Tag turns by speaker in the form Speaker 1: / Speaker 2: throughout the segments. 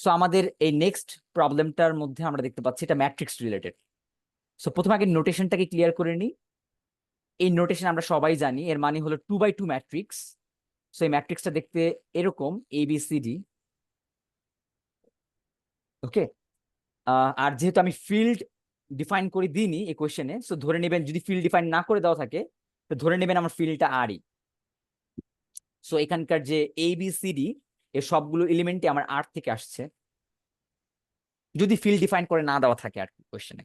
Speaker 1: So আমাদের এই next প্রবলেমটার মধ্যে আমরা দেখতে পাচ্ছি এটা ম্যাট্রিক্স রিলেটেড। সো প্রথমে আগে নোটেশনটাকে ক্লিয়ার করে নিই। এই নোটেশন আমরা সবাই জানি, এর মানে হলো 2x2 ম্যাট্রিক্স। সো এই ম্যাট্রিক্সটা দেখতে এরকম ABCD। ওকে, আর যেহেতু আমি ফিল্ড ডিফাইন করে দিইনি এই কোয়েশ্চেনে, সো ধরে নেবেন যদি ফিল্ড ডিফাইন না করে দেওয়া থাকে তো ধরে নেবেন আমার ফিল্ডটা আরই। সো এখানকার যে ABCD এর সবগুলো এলিমেন্টই আমার আর থেকে আসছে, যদি ফিল্ড ডিফাইন করে না দেওয়া থাকে আর কি কোয়েশ্চেনে,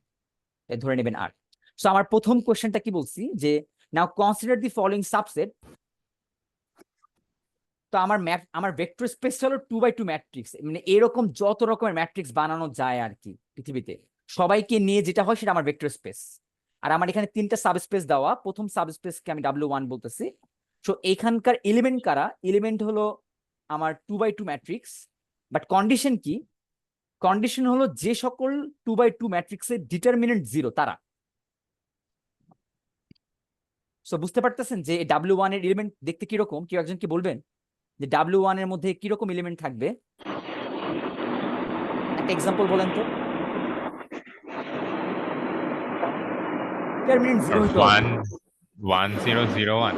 Speaker 1: ধরে নেবেন আর। সো আমার প্রথম কোয়েশ্চেনটা কি বলছি যে নাও কনসিডার দি ফলোইং সাবসেট। তো আমার ভেক্টর স্পেস হলো 2x2 ম্যাট্রিক্স, মানে এরকম যত রকমের ম্যাট্রিক্স বানানো যায় আর কি পৃথিবীতে, সবাইকে নিয়ে যেটা হয় সেটা আমার ভেক্টর স্পেস। আর আমার এখানে তিনটা সাবস্পেস দেওয়া, প্রথম সাবস্পেসকে আমি W1 বলতেছি। সো এখানকার এলিমেন্ট কারা, এলিমেন্ট হলো আমার 2x2 ম্যাট্রিক্স। বাট কন্ডিশন কি, কন্ডিশন হলো যে সকল 2x2 ম্যাট্রিক্সের ডিটারমিনেন্ট 0 তারা। সো বুঝতে পারতেছেন যে W1 এর এলিমেন্ট দেখতে কিরকম, কেউ একজন কি বলবেন যে W1 এর মধ্যে কিরকম এলিমেন্ট থাকবে? একটা এক্সাম্পল বলেন তো। ডিটারমিনেন্ট 0 হইতে হবে।
Speaker 2: 1 1 0 0 1।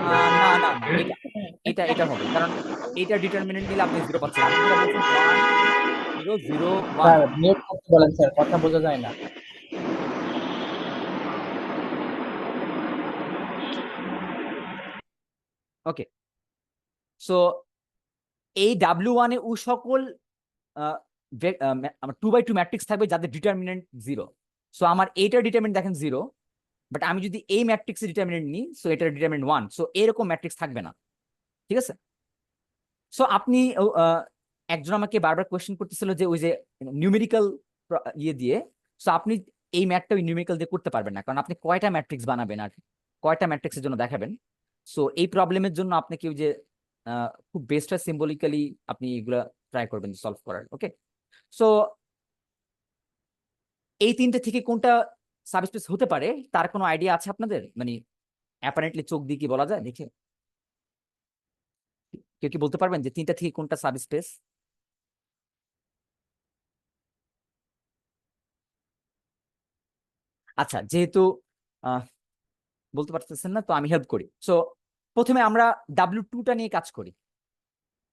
Speaker 1: না না না, এটা এটা এটা হবে, কারণ এটা ডিটারমিনেন্ট নিলে আপনি 0 পাচ্ছেন। আপনি যেটা বলছেন 1 0 0 1।
Speaker 3: স্যার মিউট করতে বলেন স্যার, কথা বোঝা যায় না।
Speaker 1: ওকে, সো এই W1 এ ও সকল আমার 2x2 ম্যাট্রিক্স থাকবে যাদের ডিটারমিনেন্ট 0। সো আমার এইটার ডিটারমিনেন্ট দেখেন 0, বাট আমি যদি এই ম্যাট্রিক্সের ডিটারমিনেন্ট নিই সো এটার ডিটারমিনেন্ট 1। সো এরকম ম্যাট্রিক্স থাকবে না, ঠিক আছে? সো আপনি একজন আমাকে বারবার কোয়েশ্চেন করতেছিল যে ওই যে নিউমেরিক্যাল ইয়ে দিয়ে। সো আপনি এই ম্যাথটা ওই নিউমেরিক্যাল দিয়ে করতে পারবেন না, কারণ আপনি কয়টা ম্যাট্রিক্স বানাবেন আর কয়টা ম্যাট্রিক্সের জন্য দেখাবেন। সো এই প্রবলেমের জন্য আপনাকে ওই যে খুব বেস্ট হয় সিম্বলিক্যালি আপনি এগুলা ট্রাই করবেন সলভ করার। ওকে, সো এই তিনটে থেকে কোনটা সাবস্পেস হতে পারে তার কোনো আইডিয়া আছে আপনাদের? মানে অ্যাপারেন্টলি চোখ দিয়ে কি বলা যায় দেখে? কেউ কি বলতে পারবেন যে তিনটা থেকে কোনটা সাবস্পেস? আচ্ছা, যেহেতু আহ, বলতে পারতেছেন না তো আমি হেল্প করি। সো প্রথমে আমরা W2টা নিয়ে কাজ করি,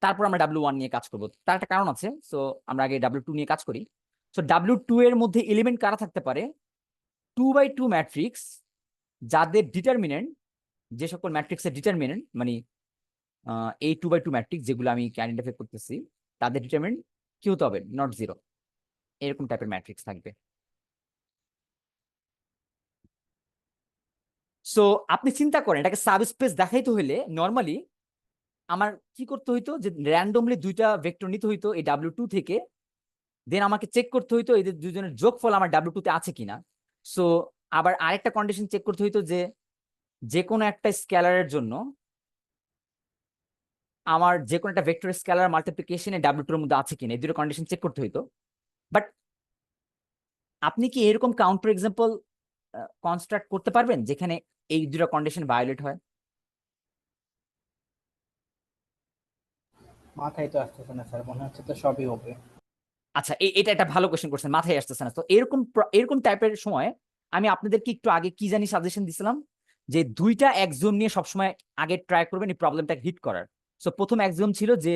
Speaker 1: তারপর আমরা W1 নিয়ে কাজ করবো। তার একটা কারণ আছে, সো আমরা আগে W2 নিয়ে কাজ করি। সো W2 এর মধ্যে এলিমেন্ট কারা থাকতে পারে? 2x2 ম্যাট্রিক্স যাদের ডিটারমিনেন্ট, যে সকল ম্যাট্রিক্সের ডিটারমিনেন্ট মানে এই 2x2 ম্যাট্রিক্স যেগুলো আমি আইডেন্টিফাই করতেছি তাদের ডিটারমিনেন্ট কি হতে হবে? নট 0, এরকম টাইপের ম্যাট্রিক্স থাকবে। সো আপনি চিন্তা করেন এটাকে সাবস্পেস দেখাইতে হইলে নর্মালি আমার কি করতে হইতো, যে র্যান্ডমলি দুইটা ভেক্টর নিতে হইতো এই W2 থেকে, দেন আমাকে চেক করতে হইতো এদের দুজনের যোগফল আমার W2 তে আছে কিনা। সো আবার আরেকটা কন্ডিশন চেক করতে হইতো যে যে কোনো একটা স্কেলারের জন্য আমার যে কোনো একটা ভেক্টর স্কেলার মাল্টিপ্লিকেশনে W2 এর মধ্যে আছে কিনা, এই দুটো কন্ডিশন চেক করতে হইতো। বাট আপনি কি এরকম কাউন্টার এক্সাম্পল কনস্ট্রাক্ট করতে পারবেন যেখানে এই দুটো কন্ডিশন ভায়োলেট হয়?
Speaker 3: মাথায় তো আসতেছে না স্যার, মনে হচ্ছে তো সবই হবে।
Speaker 1: আচ্ছা, এটা একটা ভালো কোশ্চেন করছেন, মাথায় আসতেছে না। তো এরকম এরকম টাইপের সময় আমি আপনাদেরকে একটু আগে কি জানি সাজেশন দিছিলাম যে দুইটা এক্সিওম নিয়ে সবসময় আগে ট্রাই করবেন এই প্রবলেমটা হিট করার। সো প্রথম এক্সিওম ছিল যে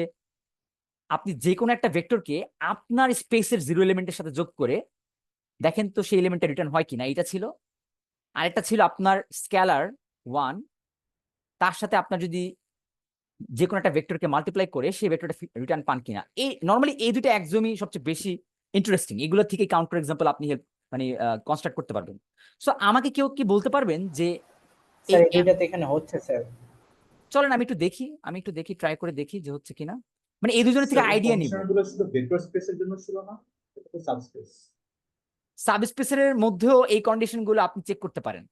Speaker 1: আপনি যে কোনো একটা ভেক্টরকে আপনার স্পেসের 0 এলিমেন্টের সাথে যোগ করে দেখেন তো সেই এলিমেন্টটা রিটার্ন হয় কিনা, এটা ছিল। আরেকটা ছিল আপনার স্কেলার 1, তার সাথে আপনার যদি যে কোনো একটা ভেক্টরকে মাল্টিপ্লাই করে সেই ভেক্টরটা রিটার্ন পান কিনা। এই নরমালি এই দুটো এক্সিওমই সবচেয়ে বেশি ইন্টারেস্টিং, এগুলো থেকে কাউন্টার এক্সাম্পল আপনি মানে কনস্ট্রাক্ট করতে পারবেন। সো আমাকে কেউ কি বলতে পারবেন যে এই
Speaker 3: স্যার এই দুইটাতে এখানে হচ্ছে স্যার।
Speaker 1: চলেন আমি একটু দেখি ট্রাই করে দেখি যে হচ্ছে কিনা, মানে এই দুজনের থেকে
Speaker 4: স্যার এই
Speaker 1: আইডিয়া নিব।
Speaker 4: কন্ডিশনগুলো শুধু ভেক্টর স্পেসের জন্য ছিল না, এটা তো সাবস্পেস।
Speaker 1: সাবস্পেসের মধ্যেও এই কন্ডিশন গুলো আপনি চেক করতে পারেন,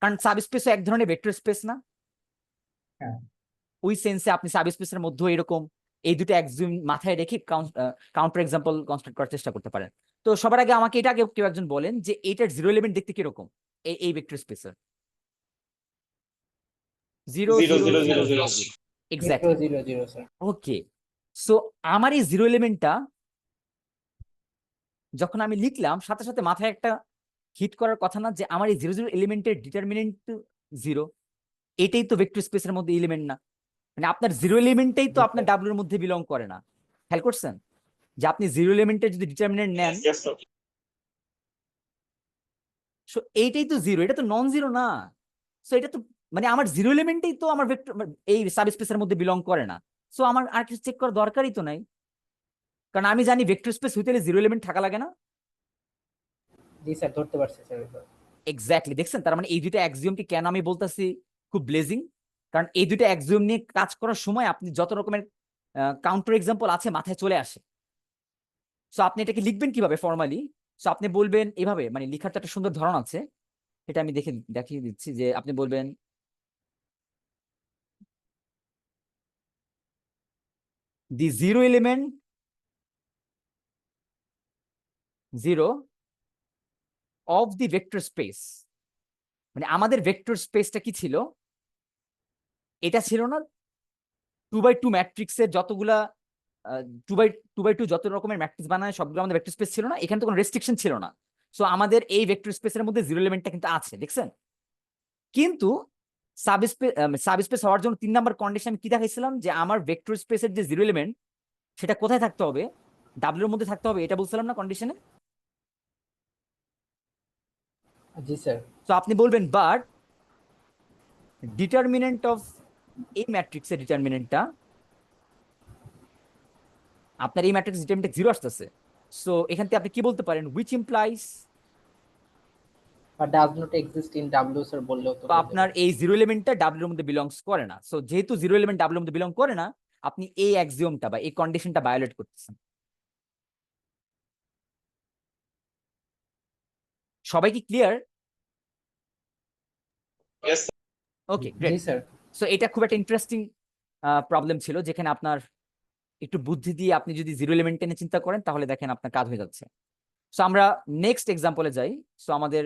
Speaker 1: কারণ সাবস্পেসও এক ধরনের ভেক্টর স্পেস না?
Speaker 4: হ্যাঁ,
Speaker 1: ওই সেন্সে আপনি সাবস্পেসের মধ্যেও এরকম এই দুটো এক্সিওম মাথায় রেখে কাউন্টার এক্সাম্পল কনস্ট্রাক্ট করার চেষ্টা করতে পারেন। তো সবার আগে আমাকে এটা কেউ একজন বলেন যে এইটার 0 এলিমেন্ট দেখতে কিরকম এই ভেক্টর স্পেসের? 0
Speaker 5: 0
Speaker 1: 0
Speaker 5: 0
Speaker 1: 0
Speaker 5: 0 0।
Speaker 3: Zero
Speaker 1: exactly.
Speaker 3: Zero zero sir.
Speaker 1: Okay, so আমার এই জিরো এলিমেন্টটা যখন আমি লিখলাম সাথে সাথে মাথায় একটা হিট করার কথা না যে আমার এই জিরো জিরো এলিমেন্টের ডিটারমিনেন্ট জিরো, এটাই তো ভেক্টর স্পেসের মধ্যে এলিমেন্ট না, মানে আপনার জিরো এলিমেন্টটাই তো
Speaker 3: জি
Speaker 1: আপনার
Speaker 3: স্যার।
Speaker 1: ডাব্লিউর মধ্যে বিলং করে না। খেয়াল করছেন যে আপনি জিরো এলিমেন্টের যদি ডিটারমিনেন্ট নেন,
Speaker 5: Yes, sir.
Speaker 1: সো এইটাই তো জিরো, এটা তো নন জিরো না। সো এটা তো মানে আমার জিরো এলিমেন্টেই তো আমার ভেক্টর এই সাবস্পেসের মধ্যে বিলং করে না। সো আমার আর কিছু চেক করার দরকারই তো নাই, কারণ আমি জানি ভেক্টর স্পেস হইতে হলে জিরো এলিমেন্ট থাকা লাগে না।
Speaker 3: জি স্যার, ধরতে পারছি স্যার এবার।
Speaker 1: এক্স্যাক্টলি, দেখছেন? তার মানে এই দুইটা অ্যাক্সিওমকে কেন আমি বলতেছি খুব ব্লেজিং, কারণ এই দুইটা অ্যাক্সিওম নিয়ে কাজ করার সময় আপনি যত রকমের কাউন্টার এক্সাম্পল আছে মাথায় চলে আসে। সো আপনি এটাকে লিখবেন কিভাবে ফর্মালি? সো আপনি বলবেন এভাবে, মানে লেখার তো একটা সুন্দর ধরন আছে, এটা আমি দেখিয়ে দিচ্ছি যে আপনি বলবেন the zero element 0 of the vector space, মানে আমাদের ভেক্টর স্পেসটা কি ছিল? এটা ছিল না 2x2 ম্যাট্রিক্সের যতগুলা 2x2 যত রকমের ম্যাট্রিক্স বানায় সবগুলো আমাদের ভেক্টর স্পেস ছিল না, এখানে তো কোনো রেস্ট্রিকশন ছিল না। সো আমাদের এই ভেক্টর স্পেসের মধ্যে জিরো এলিমেন্টটা কিন্তু আছে, দেখছেন? কিন্তু সাবস্পেস হওয়ার জন্য 3 নাম্বার কন্ডিশন আমি কি দেখাইছিলাম যে আমার ভেক্টর স্পেসের যে জিরো এলিমেন্ট সেটা কোথায় থাকতে হবে? ডাব্লিউর মধ্যে থাকতে হবে, এটা বলছিলাম না কন্ডিশনে?
Speaker 3: জি স্যার।
Speaker 1: তো আপনি বলবেন বাট ডিটারমিনেন্ট অফ এই ম্যাট্রিক্সের ডিটারমিনেন্টটা, আপনার এই ম্যাট্রিক্স ডিটারমিনেন্ট 0 আসতেছে। সো এখান থেকে আপনি কি বলতে পারেন? হুইচ ইমপ্লাইজ,
Speaker 3: বা does not exist in W sir বললেও তো
Speaker 1: বা
Speaker 3: হয়ে
Speaker 1: আপনার
Speaker 3: যাবে।
Speaker 1: এই জিরো এলিমেন্টটা ডাব্লিউর মধ্যে বিলংস করে না। সো যেহেতু জিরো এলিমেন্ট ডাব্লিউর মধ্যে বিলং করে না, আপনি এই অ্যাক্সিওমটা বা এই কন্ডিশনটা ভায়োলেট করতেছেন। সবাই কি ক্লিয়ার?
Speaker 5: Yes, sir.
Speaker 1: ওকে,
Speaker 3: জি
Speaker 1: গ্রেট।
Speaker 3: স্যার।
Speaker 1: সো এটা খুব একটা ইন্টারেস্টিং প্রবলেম ছিল, যেখানে আপনার একটু বুদ্ধি দিয়ে আপনি যদি জিরো এলিমেন্ট নিয়ে চিন্তা করেন তাহলে দেখেন আপনার কাজ হয়ে যাচ্ছে। সো আমরা নেক্সট এক্সাম্পলে যাই। সো আমাদের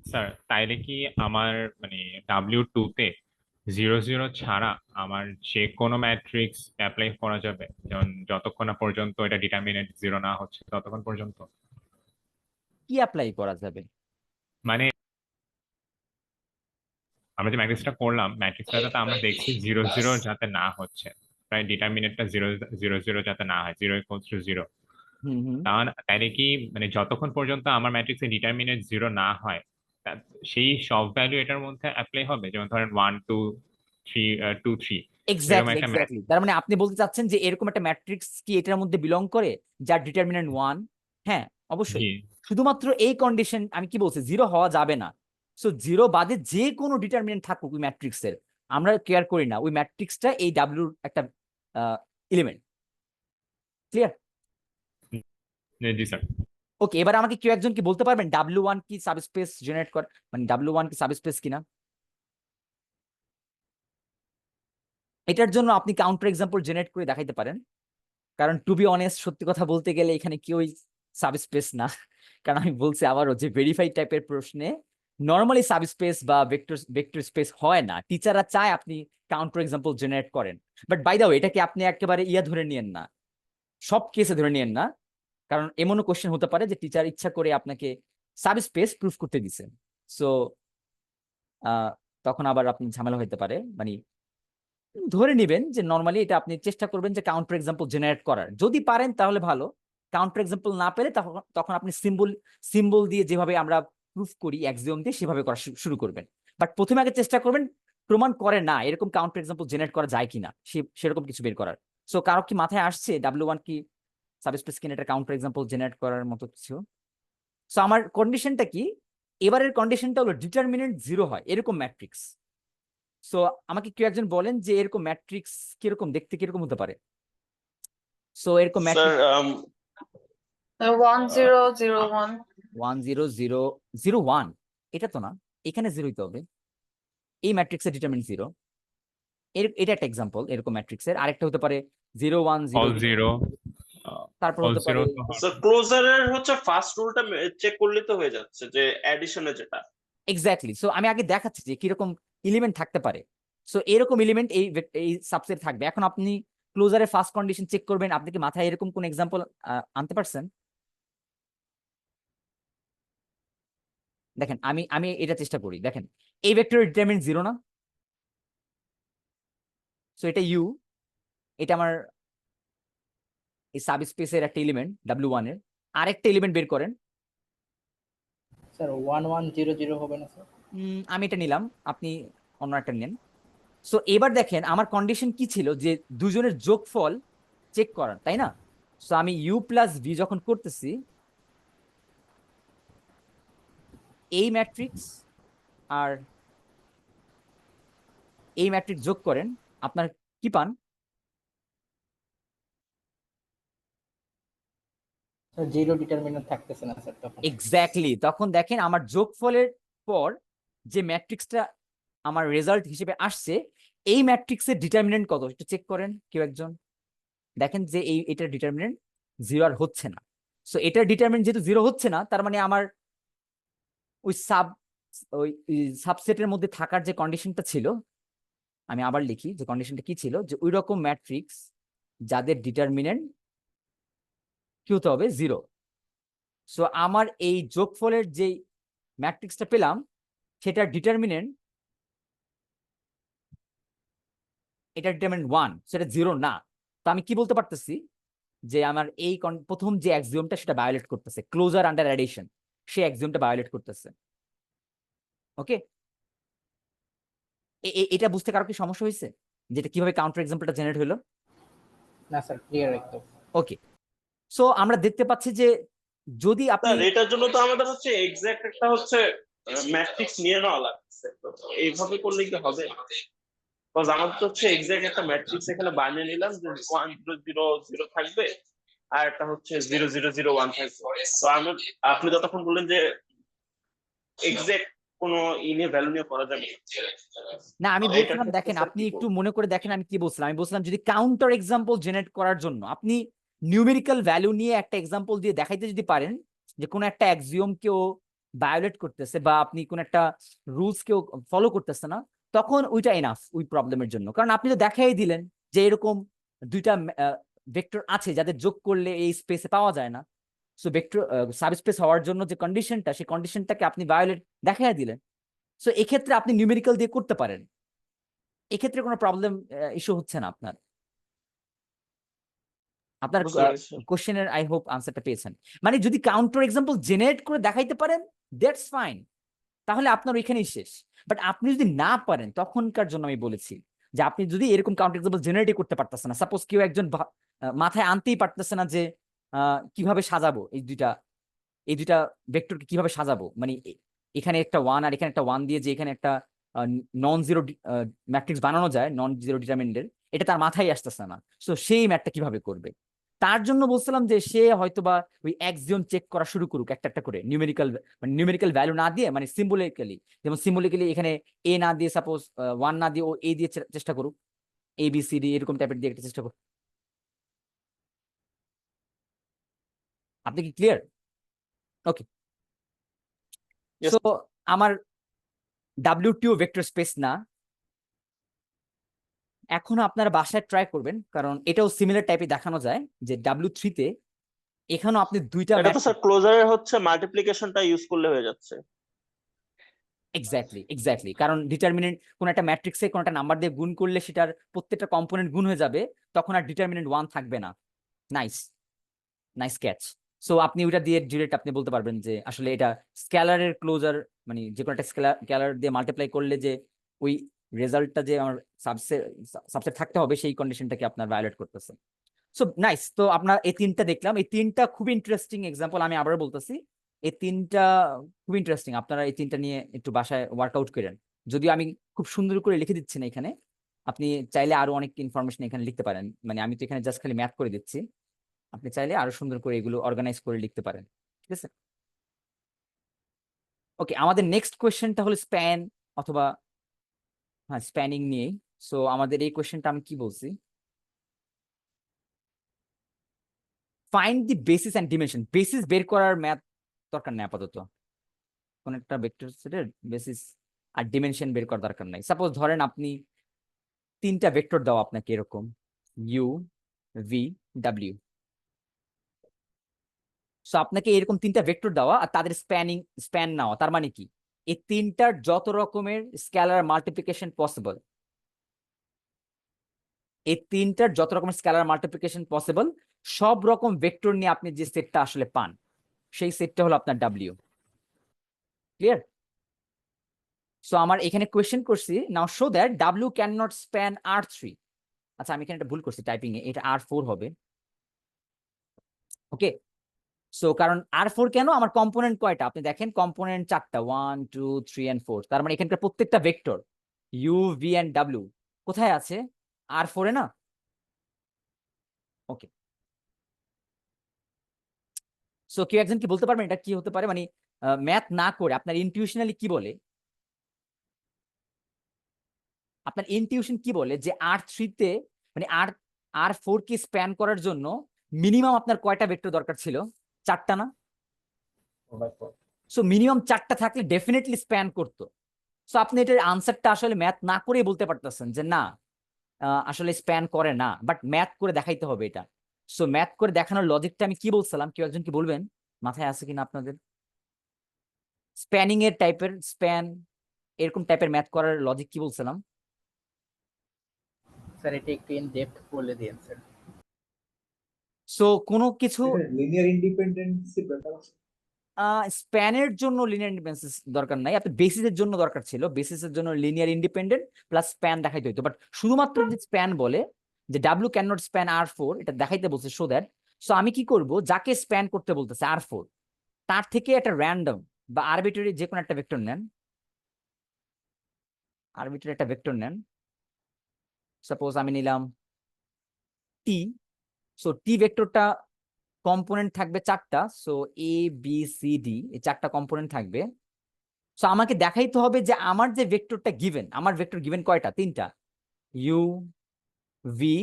Speaker 2: স্যার তাইলে কি আমার মানে W2 তে 0 0 ছাড়া আমার যে কোনো ম্যাট্রিক্স অ্যাপ্লাই করা যাবে, যেমন যতক্ষণ না পর্যন্ত এটা ডিটারমিনেন্ট 0 না হচ্ছে ততক্ষণ পর্যন্ত?
Speaker 1: কি অ্যাপ্লাই করা যাবে?
Speaker 2: মানে আমরা যে ম্যাট্রিক্সটা করলাম, ম্যাট্রিক্সটাতে আমরা দেখছি 0 0 যাতে না হচ্ছে, প্রায় ডিটারমিনেন্টটা 0 0 0 যাতে না হয়, 0 = 0।
Speaker 1: হুম হুম
Speaker 2: তাইলে কি মানে যতক্ষণ পর্যন্ত আমার ম্যাট্রিক্সে ডিটারমিনেন্ট 0 না হয় সেই সব ভ্যালু এটার মধ্যে অ্যাপ্লাই হবে, যেমন ধরেন 1 2 3 2 3 এরকম
Speaker 1: এক্স্যাক্টলি
Speaker 2: একটা
Speaker 1: এক্স্যাক্টলি, তার মানে আপনি বলতে চাচ্ছেন যে এরকম একটা ম্যাট্রিক্স কি এটার মধ্যে বিলং করে যার ডিটারমিনেন্ট 1? হ্যাঁ, অবশ্যই।
Speaker 2: জি
Speaker 1: শুধুমাত্র এই কন্ডিশন আমি কি বলছি, জিরো হওয়া যাবে না। সো জিরো বাদে যে কোনো ডিটারমিনেন্ট থাকুক ওই ম্যাট্রিক্সের, আমরা কেয়ার করি না, ওই ম্যাট্রিক্সটা এই ডাব্লিউর একটা এলিমেন্ট। ক্লিয়ার?
Speaker 2: জি স্যার।
Speaker 1: ওকে, এবার আমাকে কেউ একজন কি বলতে পারবেন W1 কি সাবস্পেস জেনারেট করে, মানে W1 কি সাবস্পেস কিনা? এটার জন্য আপনি কাউন্টার এক্সাম্পল জেনারেট করে দেখাইতে পারেন, কারণ টু বি অনেস্ট সত্যি কথা বলতে গেলে এখানে কেউই সাবস্পেস না। কারণ আমি বলছি আবারও যে ভেরিফাইড টাইপের প্রশ্নে নর্মালি সাবস্পেস বা ভেক্টর স্পেস হয় না। টিচাররা চায় আপনি কাউন্টার এক্সাম্পল জেনারেট করেন, বাট বাই দা ওয়ে এটাকে আপনি একেবারে ধরে নিয়েন না, সব কেসে ধরে নিয়েন না, কারণ এমনও কোশ্চেন হতে পারে যে টিচার ইচ্ছা করে আপনাকে সাবস্পেস প্রুফ করতে দিছেন। সো তখন আবার আপনি ঝামেলা হতে পারে, মানে ধরে নিবেন যে নর্মালি এটা আপনি চেষ্টা করবেন যে কাউন্টার এক্সাম্পল জেনারেট করার, যদি পারেন তাহলে ভালো। কাউন্টার এক্সাম্পল না পেলে তখন আপনি সিম্বল দিয়ে যেভাবে আমরা প্রুফ করি অ্যাক্সিওম দিয়ে সেভাবে করা শুরু করবেন। বাট প্রথমে আগে চেষ্টা করবেন প্রমাণ করে না এরকম কাউন্টার এক্সাম্পল জেনারেট করা যায় কিনা সেরকম কিছু বের করার। সো কারো কি মাথায় আসছে W1 কি সাবস্পেস কিনা এটা কাউন্টার এক্সাম্পল জেনারেট করার মতো কিছু? সো আমার কন্ডিশনটা কি? এবারের কন্ডিশনটা হলো ডিটারমিনেন্ট 0 হয় এরকম ম্যাট্রিক্স। সো আমাকে কেউ একজন বলেন যে এরকম ম্যাট্রিক্স কিরকম দেখতে, কিরকম হতে পারে? সো এরকম
Speaker 5: Sir,
Speaker 1: ম্যাট্রিক্স
Speaker 6: 1001
Speaker 1: 1 0 0 0 1, এটা তো না, এখানে 0 হইতে হবে। এই ম্যাট্রিক্সের ডিটারমিনেন্ট 0, এটা একটা এক্সাম্পল এরকম ম্যাট্রিক্সের। আরেকটা হতে পারে 0 1
Speaker 2: অল
Speaker 1: 0,
Speaker 2: 0
Speaker 1: তারপর
Speaker 2: অল
Speaker 1: হতে
Speaker 2: 0
Speaker 1: পারে
Speaker 5: স্যার ক্লোজারের হচ্ছে ফার্স্ট রুলটা চেক করলে তো হয়ে যাচ্ছে, যে অ্যাডিশনে যেটা।
Speaker 1: এক্স্যাক্টলি। সো আমি আগে দেখাচ্ছি যে কিরকম এলিমেন্ট থাকতে পারে। সো এরকম এলিমেন্ট এই সাবসেট থাকবে। এখন আপনি ক্লোজারের ফার্স্ট কন্ডিশন চেক করবেন, আপনি কি মাথায় এরকম কোন এক্সাম্পল আনতে পারছেন? দেখেন আমি আমি এটা চেষ্টা করি। দেখেন এই ভেক্টরের ডিটারমিনেন্ট 0 না, সো এটা ইউ, এটা আমার এই সাবস্পেসের একটা এলিমেন্ট W1 এর। আরেকটা এলিমেন্ট বের করেন।
Speaker 3: স্যার 1100 হবে না স্যার?
Speaker 1: আমি এটা নিলাম, আপনি অন্য একটা নেন। সো এবার দেখেন আমার কন্ডিশন কি ছিল, যে দুজনের যোগফল চেক করার, তাই না? সো আমি ইউ প্লাস ভি যখন করতেছি, এই ম্যাট্রিক্স আর এই ম্যাট্রিক্স যোগ করেন, আপনার কি পান?
Speaker 3: স্যার জিরো ডিটারমিনেন্ট থাকতেছে না স্যার তখন।
Speaker 1: এক্স্যাক্টলি, তখন দেখেন আমার যোগফলের পর যে ম্যাট্রিক্সটা আমার রেজাল্ট হিসেবে আসছে, এই ম্যাট্রিক্সের ডিটারমিনেন্ট কত একটু চেক করেন কেউ একজন। দেখেন যে এটার ডিটারমিনেন্ট 0 আর হচ্ছে না। সো এটার ডিটারমিনেন্ট যেহেতু 0 হচ্ছে না, তার মানে আমার ওই সাবসেটের মধ্যে থাকার যে কন্ডিশনটা ছিল, আমি আবার লিখি যে কন্ডিশনটা কি ছিল, যে ওই রকম ম্যাট্রিক্স যাদের ডিটারমিনেন্ট কি হতে হবে 0। সো আমার এই যোগফলের যে ম্যাট্রিক্সটা পেলাম, সেটার ডিটারমিনেন্ট, এটা ডিটারমিনেন্ট 1, সেটা 0 না। তো আমি কি বলতে পারতেছি, যে আমার এই প্রথম যে অ্যাক্সিওমটা সেটা ভায়োলেট করতেছে, ক্লোজার আন্ডার অ্যাডিশন, সেই অ্যাক্সিওমটা ভায়োলেট করতেছে। ওকে, এটা বুঝতে কারো কি সমস্যা হয়েছে, যেটা কিভাবে কাউন্টার এক্সাম্পলটা জেনারেট হলো?
Speaker 3: না স্যার, ক্লিয়ার একদম।
Speaker 1: ওকে, সো আমরা দেখতে পাচ্ছি যে যদি আপনি
Speaker 5: স্যার এটার জন্য তো আমাদের হচ্ছে এক্সাক্ট একটা হচ্ছে ম্যাট্রিক্স নিয়ে নেওয়া লাগছে, তো এইভাবে করলে কি হবে? বিকজ আমাদের তো হচ্ছে এক্সাক্ট একটা ম্যাট্রিক্স এখানে বানিয়ে নিলাম যে 1000 থাকবে আর একটা হচ্ছে 0001 থাকবে। তো আপনি যতক্ষণ বললেন যে এক্সাক্ট কোনো ভ্যালু নিয়ে করা যাবে
Speaker 1: না, আমি
Speaker 5: এটা
Speaker 1: বলছিলাম,
Speaker 5: ক্ষেত্রে
Speaker 1: দেখেন
Speaker 5: স্যার
Speaker 1: আপনি
Speaker 5: কি
Speaker 1: একটু
Speaker 5: করবো?
Speaker 1: মনে করে দেখেন আমি কি বলছিলাম। আমি বলছিলাম যদি কাউন্টার এক্সাম্পল জেনারেট করার জন্য আপনি নিউমেরিক্যাল ভ্যালু নিয়ে একটা এক্সাম্পল দিয়ে দেখাইতে যদি পারেন যে কোনো একটা অ্যাক্সিওম কেউ ভায়োলেট করতেছে, বা আপনি কোন একটা রুলস কেউ ফলো করতেছে না, তখন ওইটা এনাফ ওই প্রবলেমের জন্য। কারণ আপনি তো দেখাই দিলেন যে এরকম দুইটা ভেক্টর আছে যাদের যোগ করলে এই স্পেসে পাওয়া যায় না। সো ভেক্টর সাবস্পেস হওয়ার জন্য যে কন্ডিশনটা, সেই কন্ডিশনটাকে আপনি ভায়োলেট দেখাই দিলেন। সো এক্ষেত্রে আপনি নিউমেরিক্যাল দিয়ে করতে পারেন, এক্ষেত্রে কোনো প্রবলেম ইস্যু হচ্ছে না আপনার। আপনার
Speaker 5: বুঝতে পেরেছি।
Speaker 1: কোশ্চেনের আই হোপ আনসারটা পেয়েছেন। মানে যদি কাউন্টার এক্সাম্পল জেনারেট করে দেখাইতে পারেন, দ্যাটস ফাইন, তাহলে আপনার ওইখানেই শেষ। বাট আপনি যদি না পারেন, তখনকার জন্য আমি বলেছি যে আপনি যদি এরকম কাউন্টার এক্সাম্পল জেনারেটই করতে পারতেছেন না, সাপোজ কেউ একজন মাথায় আনতেই পারতেছে না যে কিভাবে সাজাবো এই দুইটা ভেক্টরকে কিভাবে সাজাবো, মানে এখানে একটা 1 আর এখানে একটা 1 দিয়ে যে এখানে একটা নন জিরো ম্যাট্রিক্স বানানো যায়, নন জিরো ডিটারমিনেন্টের, এটা তার মাথায় আসতেছে না। সো সেই ম্যাথটা কিভাবে করবে? তার জন্য বলছিলাম যে সে হয়তোবা ওই অ্যাক্সিওম চেক করা শুরু করুক একটা একটা করে, নিউমেরিক্যাল ভ্যালু না দিয়ে, মানে সিম্বলিক্যালি, যেমন সিম্বলিক্যালি এখানে এ না দিয়ে, সাপোজ 1 না দিয়ে ও এ দিয়ে চেষ্টা করুক, ABCD এরকম টাইপের দিয়ে একটা চেষ্টা করুক। আপনি কি ক্লিয়ার? ওকে,
Speaker 5: Yes.
Speaker 1: সো আমার W2 ভেক্টর স্পেস না। এখন আপনারা বাসায় ট্রাই করবেন, কারণ এটাও সিমিলার টাইপে দেখানো যায় যে W3 তে এখানেও আপনি দুইটা
Speaker 5: এটা তো স্যার ক্লোজারের হচ্ছে মাল্টিপ্লিকেশনটা ইউজ করলে হয়ে যাচ্ছে।
Speaker 1: এক্স্যাক্টলি, কারণ ডিটারমিনেন্ট কোন একটা ম্যাট্রিক্সে কোন একটা নাম্বার দিয়ে গুণ করলে সেটার প্রত্যেকটা কম্পোনেন্ট গুণ হয়ে যাবে, তখন আর ডিটারমিনেন্ট 1 থাকবে না। Nice nice catch. সো আপনি ওইটা দিয়ে ডিরেক্ট আপনি বলতে পারবেন যে আসলে এটা স্কেলারের ক্লোজার, মানে যে কোনো একটা স্কেলার দিয়ে মাল্টিপ্লাই করলে যে ওই রেজাল্টটা যে আমার সাবসেট থাকতে হবে, সেই কন্ডিশনটাকে আপনার ভায়োলেট করতেছে। So nice. তো আপনার এই তিনটা দেখলাম, এই তিনটা খুব ইন্টারেস্টিং এক্সাম্পল, আমি আবারও বলতেছি এই তিনটা খুব ইন্টারেস্টিং। আপনারা এই তিনটা নিয়ে একটু বাসায় ওয়ার্কআউট করেন। যদিও আমি খুব সুন্দর করে লিখে দিচ্ছি না এখানে, আপনি চাইলে আরো অনেক ইনফরমেশন এখানে লিখতে পারেন, মানে আমি তো এখানে জাস্ট খালি ম্যাথ করে দিচ্ছি, আপনি চাইলে আরো সুন্দর করে এগুলো অর্গানাইজ করে লিখতে পারেন। ঠিক আছে, ওকে। আমাদের নেক্সট কোয়েশ্চেনটা হলো স্প্যান অথবা হ্যাঁ স্প্যানিং নিয়েই। সো আমাদের এই কোয়েশ্চেনটা আমি কি বলছি, find the basis and dimension. Basis বের করার ম্যাথ দরকার নেই আপাতত, কোন একটা ভেক্টর সেটের বেসিস আর ডিমেনশন বের করার দরকার নাই। সাপোজ ধরেন আপনি তিনটা ভেক্টর দাও আপনাকে এরকম ইউ ভি ডাব্লিউ। সো আপনাকে এরকম তিনটা ভেক্টর দেওয়া আর তাদের স্প্যান নেওয়া, তার মানে কি এই তিনটার যত রকমের স্কেলার মাল্টিপ্লিকেশন পসিবল, এই তিনটার যত রকমের স্কেলার মাল্টিপ্লিকেশন পসিবল সব রকম ভেক্টর নিয়ে আপনি যে সেটটা আসলে পান সেই সেটটা হলো আপনার ডাব্লিউ। ক্লিয়ার? সো আমার এখানে কোয়েশ্চেন করছি now show that W can not span R3। আচ্ছা আমি এখানে একটা ভুল করছি টাইপিং এ, এটা R4 হবে। ওকে, সো কারণ R4 কেন, আমার কম্পোনেন্ট কয়টা আপনি দেখেন, কম্পোনেন্ট 4টা, 1 2 3 and 4, তার মানে এখানকার প্রত্যেকটা ভেক্টর ইউ ভি এন্ড ডাব্লিউ কোথায় আছে, R4 এ না? ওকে, সো কেউ একজন কি বলতে পারবেন এটা কি হতে পারে, মানে ম্যাথ না করে আপনার ইনটিউশনালি কি বলে, আপনার ইনটিউশন কি বলে যে R3 তে মানে R4 কে স্প্যান করার জন্য মিনিমাম আপনার কয়টা ভেক্টর দরকার ছিল, 4টা না?
Speaker 4: 4/4
Speaker 1: সো মিনিমাম 4টা থাকলে ডেফিনেটলি স্প্যান করতো। সো আপনি এটার আনসারটা আসলে ম্যাথ না করেই বলতে পারতেছেন যে না আসলে স্প্যান করে না, বাট ম্যাথ করে দেখাইতে হবে এটা। সো ম্যাথ করে দেখানোর লজিকটা আমি কি বলছিলাম, কেউ একজন কি বলবেন, মাথায় আছে কিনা আপনাদের? স্প্যানিং এর টাইপের স্প্যান এরকম টাইপের ম্যাথ করার লজিক কি বলছিলাম?
Speaker 3: স্যার এটা একটু ইন ডেপথ বলে দিন স্যার।
Speaker 1: সো কোনো কিছু
Speaker 4: এখানে লিনিয়ার ইন্ডিপেন্ডেন্সি ব্যাপার আছে।
Speaker 1: স্প্যানের জন্য লিনিয়ার ইন্ডিপেন্ডেন্স দরকার নাই, আপনার বেসিসের জন্য দরকার ছিল, বেসিসের জন্য লিনিয়ার ইন্ডিপেন্ডেন্ট প্লাস স্প্যান দেখাইতে হইতো, বাট শুধুমাত্র যে স্প্যান বলে যে W can not span R4 এটা দেখাইতে বলছে, শো দ্যাট। সো আমি কি করব, যাকে স্প্যান করতে বলতেছে R4 তার থেকে একটা র্যান্ডম বা আরবিট্রারি যে কোনো একটা ভেক্টর নেন, আরবিট্রারি একটা ভেক্টর নেন, সাপোজ আমি নিলাম টি। সো টি ভেক্টরটা কম্পোনেন্ট থাকবে 4টা, so A B C D এই 4টা কম্পোনেন্ট থাকবে। সো আমাকে দেখাইতে হবে যে আমার যে ভেক্টরটা গিভেন, আমার ভেক্টর গিভেন কয়টা, 3টা, ইউ ভি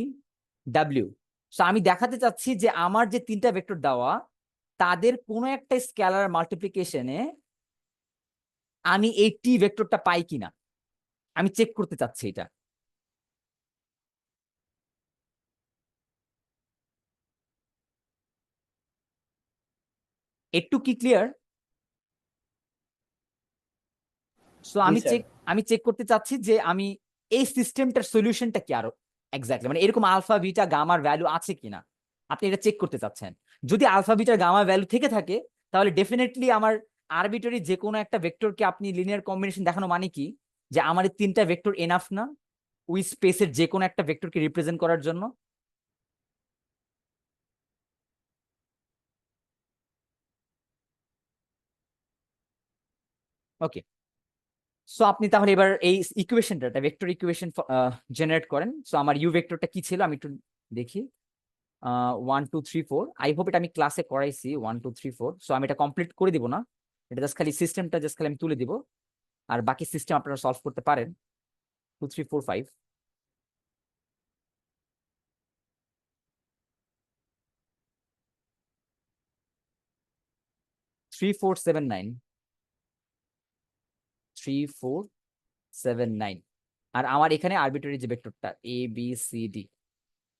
Speaker 1: ডাব্লিউ। সো আমি দেখাতে চাচ্ছি যে আমার যে 3টা ভেক্টর দেওয়া তাদের কোনো একটা স্কেলার মাল্টিপ্লিকেশনে আমি এই টি ভেক্টরটা পাই কিনা আমি চেক করতে চাচ্ছি এটা। একটু কি ক্লিয়ার? সো
Speaker 3: জি
Speaker 1: আমি
Speaker 3: স্যার।
Speaker 1: চেক করতে চাচ্ছি যে আমি এই সিস্টেমটার সলিউশনটা কি আরো এক্স্যাক্টলি, মানে এরকম আলফা বিটা গামার ভ্যালু আছে কিনা আপনি এটা চেক করতে চাচ্ছেন। যদি আলফা বিটা গামা ভ্যালু থেকে থাকে তাহলে ডেফিনেটলি আমার আরবিট্রারি যে কোনো একটা ভেক্টরকে আপনি লিনিয়ার কম্বিনেশন দেখানো মানে কি যে আমার এই 3টা ভেক্টর এনাফ না ওই স্পেসের যে কোনো একটা ভেক্টরকে রিপ্রেজেন্ট করার জন্য। ওকে, সো আপনি তাহলে এবার এই ইকুয়েশনটা ভেক্টর ইকুয়েশন জেনারেট করেন। সো আমার ইউ ভেক্টরটা কি ছিল আমি একটু দেখি, 1 2 3 4, আই হোপ এটা আমি ক্লাসে করাইছি 1 2 3 4। সো আমি এটা কমপ্লিট করে দিব না, এটা জাস্ট খালি সিস্টেমটা জাস্ট খালি আমি তুলে দিব, আর বাকি সিস্টেম আপনারা সলভ করতে পারেন। 2 3 4 5 3 4 7 9 3 4 7 9, আর আমার এখানে আরবিট্রারি যে ভেক্টরটা A B C D.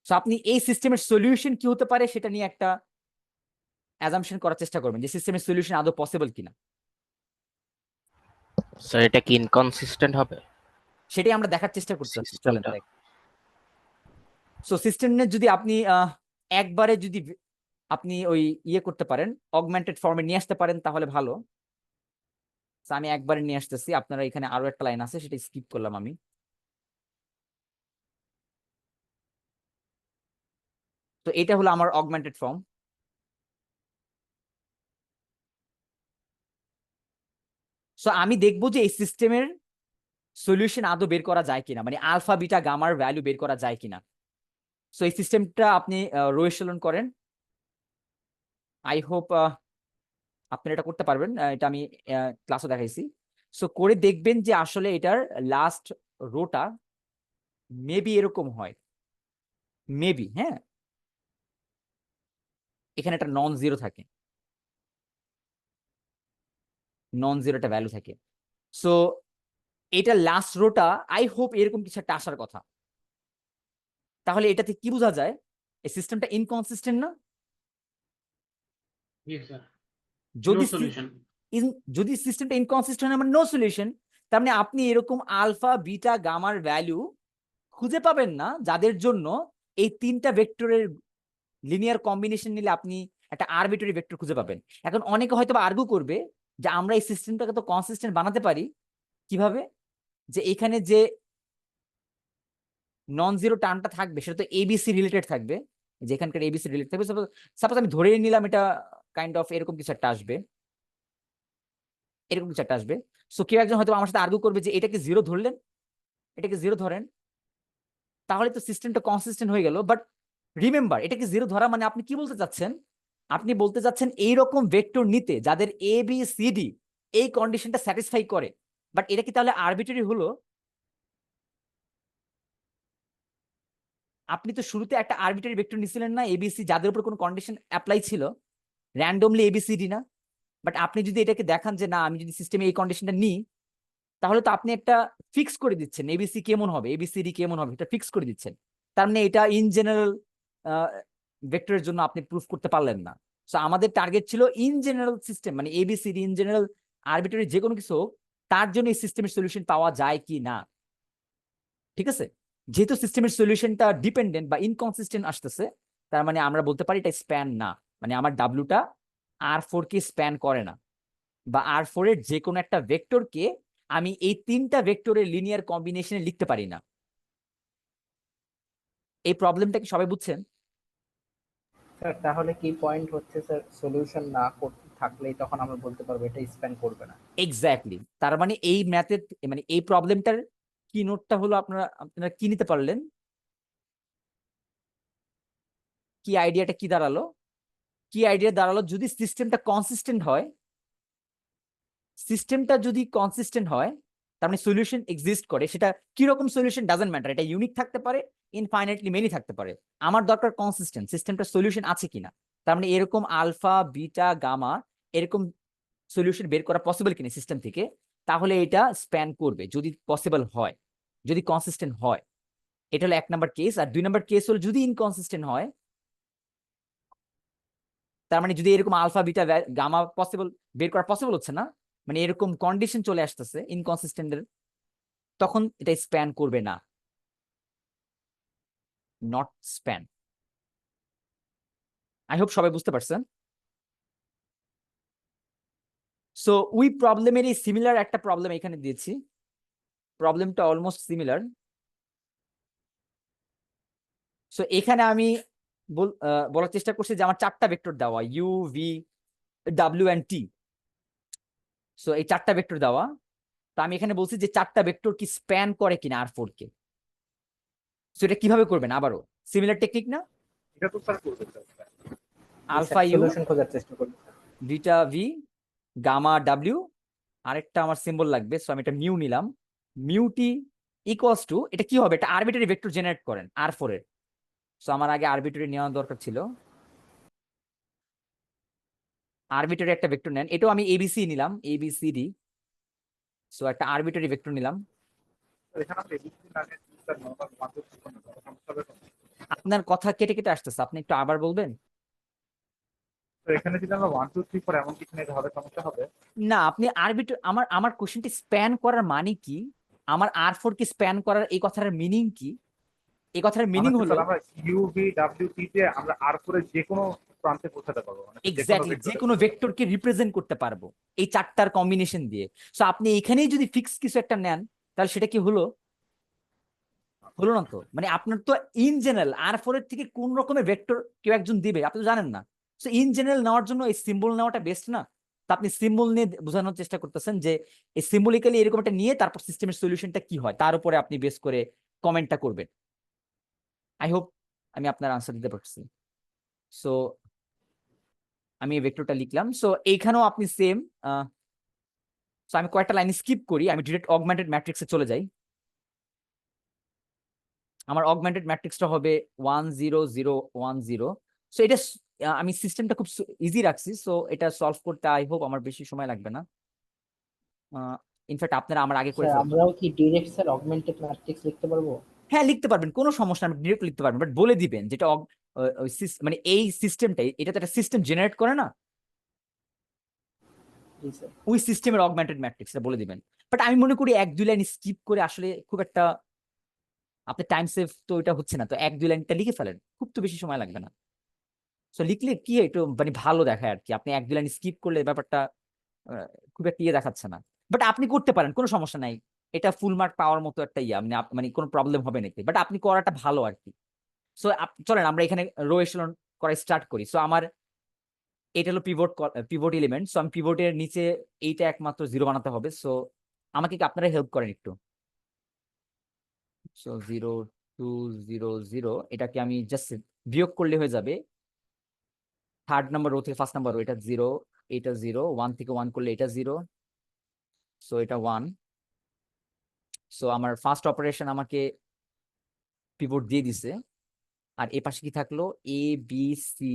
Speaker 1: So আপনি এই সিস্টেমের সলিউশন কি হতে পারে সেটা নিয়ে একটা অ্যাজাম্পশন করার চেষ্টা করবেন যে সিস্টেমের সলিউশন আদৌ পসিবল কিনা,
Speaker 6: স্যার এটা কি ইনকনসিস্টেন্ট হবে
Speaker 1: সেটাই আমরা দেখার চেষ্টা করতেছি। চলেন
Speaker 6: সিস্টেমটা?
Speaker 1: দেখ। সো সিস্টেমে যদি আপনি একবারে যদি আপনি ওই ইয়ে করতে পারেন অগমেন্টেড ফর্মে নিয়ে আসতে পারেন তাহলে ভালো। So, আমি একবারে নিয়ে আসতেছি, আপনারা এখানে আরো একটা লাইন আছে সেটা স্কিপ করলাম আমি। তো এটা হলো আমার অগমেন্টেড ফর্ম। সো আমি দেখবো যে এই সিস্টেমের সলিউশন আদৌ বের করা যায় কিনা, মানে আলফা বিটা গামার ভ্যালু বের করা যায় কিনা। সো এই সিস্টেমটা আপনি রো এচেলন করেন, আই হোপ আপনারা এটা করতে পারবেন, এটা আমি ক্লাসও দেখাইছি। সো করে দেখবেন যে আসলে এটার লাস্ট রোটা মেবি এরকম হয়, মেবি, হ্যাঁ, এখানে একটা নন জিরো থাকে, নন জিরো একটা ভ্যালু থাকে। সো এটা লাস্ট রোটা আই হোপ এরকম কিছু একটা আসার কথা। তাহলে এটাতে কি বোঝা যায়? এই সিস্টেমটা ইনকনসিস্টেন্ট না? যদি যদি সিস্টেমটা ইনকনসিস্টেন্ট মানে নো সলিউশন, তার মানে আপনি এরকম আলফা বিটা গামার ভ্যালু খুঁজে পাবেন না যাদের জন্য এই তিনটা ভেক্টরের লিনিয়ার কম্বিনেশন নিলে আপনি একটা আরবিট্রারি ভেক্টর খুঁজে পাবেন। এখন অনেকে হয়তো আর্গু করবে যে আমরা এই সিস্টেমটাকে তো কনসিস্টেন্ট বানাতে পারি কিভাবে, যে এখানে যে নন জিরো টার্মটা থাকবে সেটা তো এবিসি রিলেটেড থাকবে, যেখানকার এবিসি রিলেটেড থাকবে। সাপোজ আমি ধরে নিলাম এটা কাইন্ড অফ এরকম কিছু একটা আসবে, এরকম কিছু একটা আসবে। সো কেউ একজন হয়তো আমার সাথে আর্গু করবে যে এটাকে জিরো ধরলেন, এটাকে জিরো ধরেন, তাহলে তো সিস্টেমটা কনসিস্টেন্ট হয়ে গেল। বাট রিমেম্বার, এটাকে জিরো ধরা মানে আপনি কি বলতে চাচ্ছেন? আপনি বলতে চাচ্ছেন এইরকম ভেক্টর নিতে যাদের এ বি সি ডি এই কন্ডিশনটা স্যাটিসফাই করে। বাট এটা কি তাহলে আরবিট্রারি হলো? আপনি তো শুরুতে একটা আরবিট্রারি ভেক্টর নিছিলেন না এবিসি, যাদের উপর কোনো কন্ডিশন অ্যাপ্লাই ছিল, র্যান্ডমলি এবিসিডি না? বাট আপনি যদি এটাকে দেখান যে না, আমি যদি সিস্টেমে এই কন্ডিশনটা নিই, তাহলে তো আপনি একটা ফিক্স করে দিচ্ছেন এবিসি কেমন হবে, এবিসিডি কেমন হবে, এটা ফিক্স করে দিচ্ছেন। তার মানে এটা ইন জেনারেল ভেক্টরের জন্য আপনি প্রুফ করতে পারলেন না। সো আমাদের টার্গেট ছিল ইন জেনারেল সিস্টেম, মানে এবিসিডি ইন জেনারেল আরবিট্রারি যে কোনো কিছু হোক, তার জন্য এই সিস্টেমের সলিউশন পাওয়া যায় কি না। ঠিক আছে? যেহেতু সিস্টেমের সলিউশনটা ডিপেন্ডেন্ট বা ইনকনসিস্টেন্ট আসতেছে, তার মানে আমরা বলতে পারি এটা স্প্যান না, মানে আমার ডাব্লুটা R4 কে স্প্যান করে না, বা R4 এর যে কোনো একটা ভেক্টরকে আমি এই তিনটা ভেক্টরের লিনিয়ার কম্বিনেশনে লিখতে পারি না। এই প্রবলেমটা কি সবাই বুঝছেন?
Speaker 3: স্যার তাহলে কি পয়েন্ট হচ্ছে স্যার, সলিউশন না করতে থাকলেই তখন আমরা বলতে পারবো এটা স্প্যান করবে না।
Speaker 1: এক্স্যাক্টলি। তার মানে এই ম্যাথের মানে এই প্রবলেমটার কি নোটটা হলো, আপনারা আপনারা কি নিতে পারলেন, কি আইডিয়াটা কি দাঁড়ালো? কি আইডিয়া দাঁড়ালো, যদি সিস্টেমটা কনসিস্টেন্ট হয়, সিস্টেমটা যদি কনসিস্টেন্ট হয় তার মানে সলিউশন এক্সিস্ট করে। সেটা কি রকম সলিউশন ডাজন্ট ম্যাটার, এটা ইউনিক থাকতে পারে, ইনফাইনাইটলি মেনি থাকতে পারে। আমার দরকার কনসিস্টেন্ট সিস্টেমটা সলিউশন আছে কিনা। তার মানে এরকম আলফা বিটা গামা এরকম সলিউশন বের করা পসিবল কিনা সিস্টেম থেকে, তাহলে এটা স্প্যান করবে যদি পসিবল হয়, যদি কনসিস্টেন্ট হয়। এটা হলো 1 নাম্বার কেস। আর 2 নাম্বার কেস হলো যদি ইনকনসিস্টেন্ট হয়, তার মানে যদি এরকম আলফা বিটা গামা পসিবল বের করা পসিবল হচ্ছে না, মানে এরকম কন্ডিশন চলে আসতেছে ইনকনসিস্টেন্টের, তখন এটা স্প্যান করবে না, নট স্প্যান। আই হোপ সবাই বুঝতে পারছেন। সো ওই প্রবলেমের এই সিমিলার একটা প্রবলেম এখানে দিয়েছি, প্রবলেমটা অলমোস্ট সিমিলার। সো এখানে আমি বলার চেষ্টা করছি যে আমার 4টা ভেক্টর দেওয়া, u V W and t. So এই 4টা ভেক্টর দেওয়া, তো আমি এখানে বলছি যে 4টা ভেক্টর কি স্প্যান করে কিনা R4 কে। সো এটা কিভাবে করবেন? আবারও সিমিলার টেকনিক না?
Speaker 4: এটা তো স্যার করবে স্যার।
Speaker 1: আলফা ইউ
Speaker 3: সলিউশন খোঁজার চেষ্টা করবো।
Speaker 1: বিটা ভি গামা ডাব্লিউ, আরেকটা আমার সিম্বল লাগবে, সো আমি এটা মিউ নিলাম। মিউ টি ইকুয়ালস টু, এটা কি হবে, এটা আরবিট্রারি ভেক্টর জেনারেট করেন R4 এর। সো আমার আগে আরবিট্রারি নেওয়া দরকার ছিল, আরবিট্রারি একটা ভেক্টর নেন। এটাও আমি এবিসি নিলাম, এবিসিডি। সো একটা আরবিট্রারি ভেক্টর নিলাম।
Speaker 4: এখানে আমরা এবিসি না নিয়ে স্যার নরমাল মাত্র সমস্যা হবে।
Speaker 1: আপনার কথা কেটে কেটে আসতেছে, আপনি একটু আবার বলবেন?
Speaker 4: তো এখানে যদি আমরা 1 2 3 4 এমন কিছু নিয়ে হবে সমস্যা হবে।
Speaker 1: না, আপনি আমার কোশ্চেনটি স্প্যান করার মানে কি, আমার R4 কে স্প্যান করার এই কথাটার মিনিং কি? এই কথাটার মিনিং হলো
Speaker 4: আমরা ইউ ভি ডাব্লিউ টি তে আমরা R4 এর যে কোনো প্রান্তে পৌঁছাতে পারবো, মানে
Speaker 1: এক্স্যাক্টলি যে কোনো ভেক্টরকে রিপ্রেজেন্ট করতে পারবো এই 4টার কম্বিনেশন দিয়ে। সো আপনি এখানেই যদি ফিক্স কিছু একটা নেন, তাহলে সেটা কি হলো? হলো না তো। মানে আপনার তো ইন জেনারেল R4 এর থেকে কোন রকমের ভেক্টর কেউ একজন দিবে আপনি তো জানেন না। সো ইন জেনারেল নেওয়ার জন্য এই সিম্বল নেওয়াটা বেস্ট না? তো আপনি সিম্বল নিয়ে বোঝানোর চেষ্টা করতেছেন যে এই সিম্বলিক্যালি এরকম একটা নিয়ে তারপর সিস্টেমের সলিউশনটা কি হয় তার উপরে আপনি বেস করে কমেন্টটা করবেন। আই হোপ আমি আপনার আনসার দিতে পারছি। সো আমি এই ভেক্টরটা লিখলাম। সো এইখানেও আপনি সেম, সো আমি কয়েকটা লাইন স্কিপ করি, আমি ডিরেক্ট অগমেন্টেড ম্যাট্রিক্সে চলে যাই। আমার অগমেন্টেড ম্যাট্রিক্সটা হবে 1 0 0 1 0। সো এটা আমি সিস্টেমটা খুব ইজি রাখছি, সো এটা সলভ করতে আই হোপ আমার বেশি সময় লাগবে না। ইনফ্যাক্ট আপনারা আমার আগে করে
Speaker 3: স্যার
Speaker 1: ফেলবেন।
Speaker 3: আমরাও কি ডিরেক্ট স্যার অগমেন্টেড ম্যাট্রিক্স লিখতে পারবো?
Speaker 1: হ্যাঁ লিখতে পারবেন, কোনো সমস্যা না, ডিরেক্ট লিখতে পারবেন, বাট বলে দিবেন যেটা মানে এই সিস্টেমটাই, এটা তো একটা সিস্টেম জেনারেট করে না,
Speaker 3: জি স্যার।
Speaker 1: ওই সিস্টেমের অগমেন্টেড ম্যাট্রিক্স বলে দিবেন। বাট আমি মনে করি 1-2 লাইন স্কিপ করে আসলে খুব একটা আপনার টাইম সেভ তো এটা হচ্ছে না, তো 1-2 লাইনটা লিখে ফেলেন, খুব তো বেশি সময় লাগবে না। সো লিখলে কি একটু মানে ভালো দেখায় আর কি, আপনি 1-2 লাইন স্কিপ করলে ব্যাপারটা খুব একটা ইয়ে দেখাচ্ছে না। বাট আপনি করতে পারেন, কোনো সমস্যা নাই, এটা ফুল মার্ক পাওয়ার মতো একটা ইয়ে, মানে মানে কোনো প্রবলেম হবে নাকি, বাট আপনি করাটা ভালো আর কি। সো চলেন আমরা এখানে রো এশলন করা স্টার্ট করি। সো আমার এটা হলো পিভট এলিমেন্ট, সো আমি পিভটের নিচে এইটা একমাত্র 0 বানাতে হবে। সো আমাকে কি আপনারা হেল্প করেন একটু? সো 0 2 0 0 এটাকে আমি জাস্ট বিয়োগ করলে হয়ে যাবে, 3rd নাম্বার রো থেকে 1st নাম্বার রো, এটা 0, এটা 0, 1 থেকে 1 করলে এটা 0, সো এটা 1। সো আমার ফার্স্ট অপারেশন আমাকে পিভট দিয়ে দিছে। আর এ পাশে কি থাকলো, এ বি সি,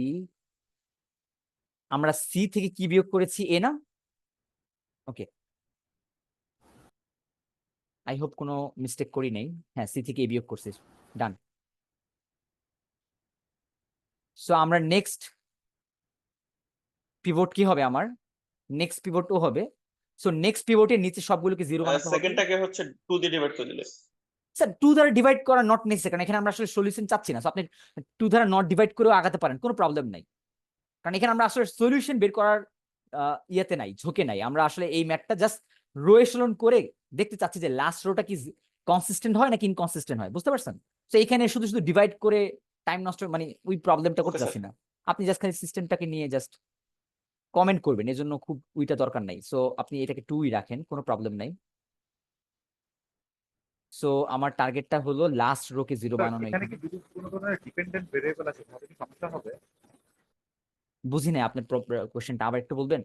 Speaker 1: আমরা সি থেকে কি বিয়োগ করেছি, এ না? ওকে, আই হোপ কোনো মিস্টেক করি নাই। হ্যাঁ, সি থেকে এ বিয়োগ করছি, ডান। সো আমরা নেক্সট পিভট কি হবে, আমার নেক্সট পিভট ও হবে। সো নেক্সট পিভটের নিচে সবগুলোকে 0 বানাতে হবে।
Speaker 5: সেকেন্ডটাকে হচ্ছে 2 দিয়ে ডিভাইড করে দিলে।
Speaker 1: স্যার 2 দ্বারা ডিভাইড করা নট নেসেসারি, কারণ এখানে আমরা আসলে সলিউশন চাচ্ছি না। সো আপনি 2 দ্বারা নট ডিভাইড করেও আগাতে পারেন, কোনো প্রবলেম নাই, কারণ এখানে আমরা আসলে সলিউশন বের করার ইয়েতে নাই, ঝোঁকে নাই। আমরা আসলে এই ম্যাথটা জাস্ট রো এশলন করে দেখতে চাচ্ছি যে লাস্ট রোটা কি কনসিস্টেন্ট হয় নাকি ইনকনসিস্টেন্ট হয়, বুঝতে পারছেন? তো এখানে শুধু শুধু ডিভাইড করে টাইম নষ্ট, মানে ওই প্রবলেমটা করতে
Speaker 5: Okay,
Speaker 1: চাচ্ছি না। আপনি জাস্ট খালি সিস্টেমটাকে নিয়ে জাস্ট কমেন্ট করবেন, এজন্য খুব ওইটা দরকার নাই। সো আপনি এটাকে 2ই রাখেন, কোনো প্রবলেম নাই। সো আমার টার্গেটটা হলো লাস্ট রোকে 0
Speaker 4: স্যার
Speaker 1: বানানো।
Speaker 4: এখানে
Speaker 1: এখানে
Speaker 4: কি যদি কোনো ধরনের ডিপেন্ডেন্ট ভেরিয়েবল আছে তাহলে কি সমস্যা হবে?
Speaker 1: বুঝি না আপনার কোশ্চেনটা, আবার একটু বলবেন?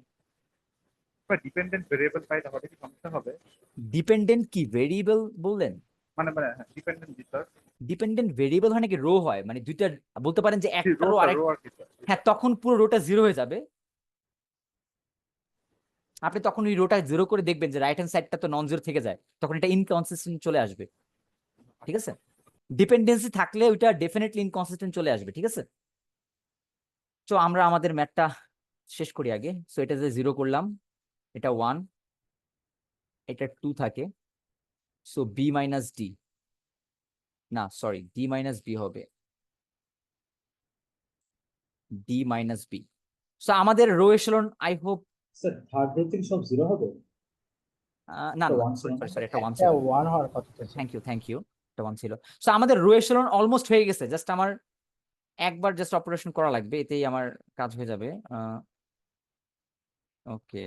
Speaker 4: বা ডিপেন্ডেন্ট ভেরিয়েবল পাই তাহলে কি সমস্যা হবে?
Speaker 1: ডিপেন্ডেন্ট কি ভেরিয়েবল বললেন?
Speaker 4: মানে হ্যাঁ ডিপেন্ডেন্ট জি স্যার।
Speaker 1: ডিপেন্ডেন্ট ভেরিয়েবল হয় নাকি রো হয়, মানে দুইটা বলতে পারেন যে একটা
Speaker 4: রো
Speaker 1: রো
Speaker 4: স্যার,
Speaker 1: আরেক,
Speaker 4: রো আর কি স্যার।
Speaker 1: হ্যাঁ তখন পুরো রোটা 0 হয়ে যাবে। আপনি তখন ওই রোটা 0 করে দেখবেন যে রাইট হ্যান্ড সাইডটা তো নন জিরো থেকে যায়, তখন এটা ইনকনসিস্টেন্ট চলে আসবে, ঠিক আছে? ডিপেন্ডেন্সি থাকলে ওইটা ডেফিনেটলি ইনকনসিস্টেন্ট চলে আসবে, ঠিক আছে? তো আমরা আমাদের ম্যাথটা শেষ করি আগে। সো এটা যে 0 করলাম, এটা 1, এটা 2 থাকে। সো বি মাইনাস ডি, না সরি ডি মাইনাস বি হবে, ডি মাইনাস বি। সো আমাদের row echelon I hope,
Speaker 7: sir third row থেকে সব জিরো হবে?
Speaker 1: না
Speaker 7: এটা
Speaker 1: না
Speaker 7: ওয়ান ছিল
Speaker 1: সরি
Speaker 7: না?
Speaker 1: সরি, এটা 1
Speaker 3: একটা
Speaker 1: ছিল।
Speaker 3: 1 হওয়ার কথা ছিল।
Speaker 1: থ্যাংক ইউ, এটা 1 ছিল। সো আমাদের রো এশলন অলমোস্ট হয়ে গেছে, জাস্ট আমার একবার জাস্ট অপারেশন করা লাগবে, এতেই আমার কাজ হয়ে যাবে। ওকে,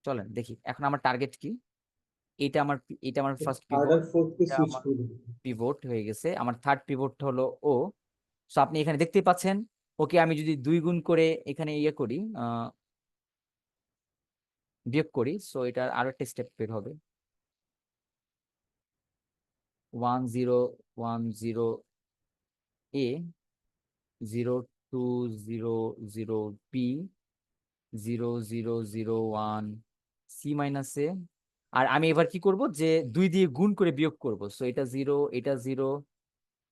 Speaker 1: চলেন দেখি এখন আমার টার্গেট কি। এটা আমার ফার্স্ট
Speaker 7: থার্ড আর ফোর্থ কে সুইচ করে দিবো।
Speaker 1: পিভট হয়ে গেছে, আমার থার্ড পিভট হলো ও। সো আপনি এখানে দেখতেই পাচ্ছেন। ওকে, আমি যদি 2 গুণ করে এখানে ইয়ে করি, বিয়োগ করি, সো এটা আরো একটা স্টেপ বের হবে, 1 0 1 0 এ, 0 2 0 0 বি, 0 0 0 1 সি মাইনাস এ। আর আমি এবার কি করব, যে 2 দিয়ে গুণ করে বিয়োগ করব। সো এটা 0, এটা 0,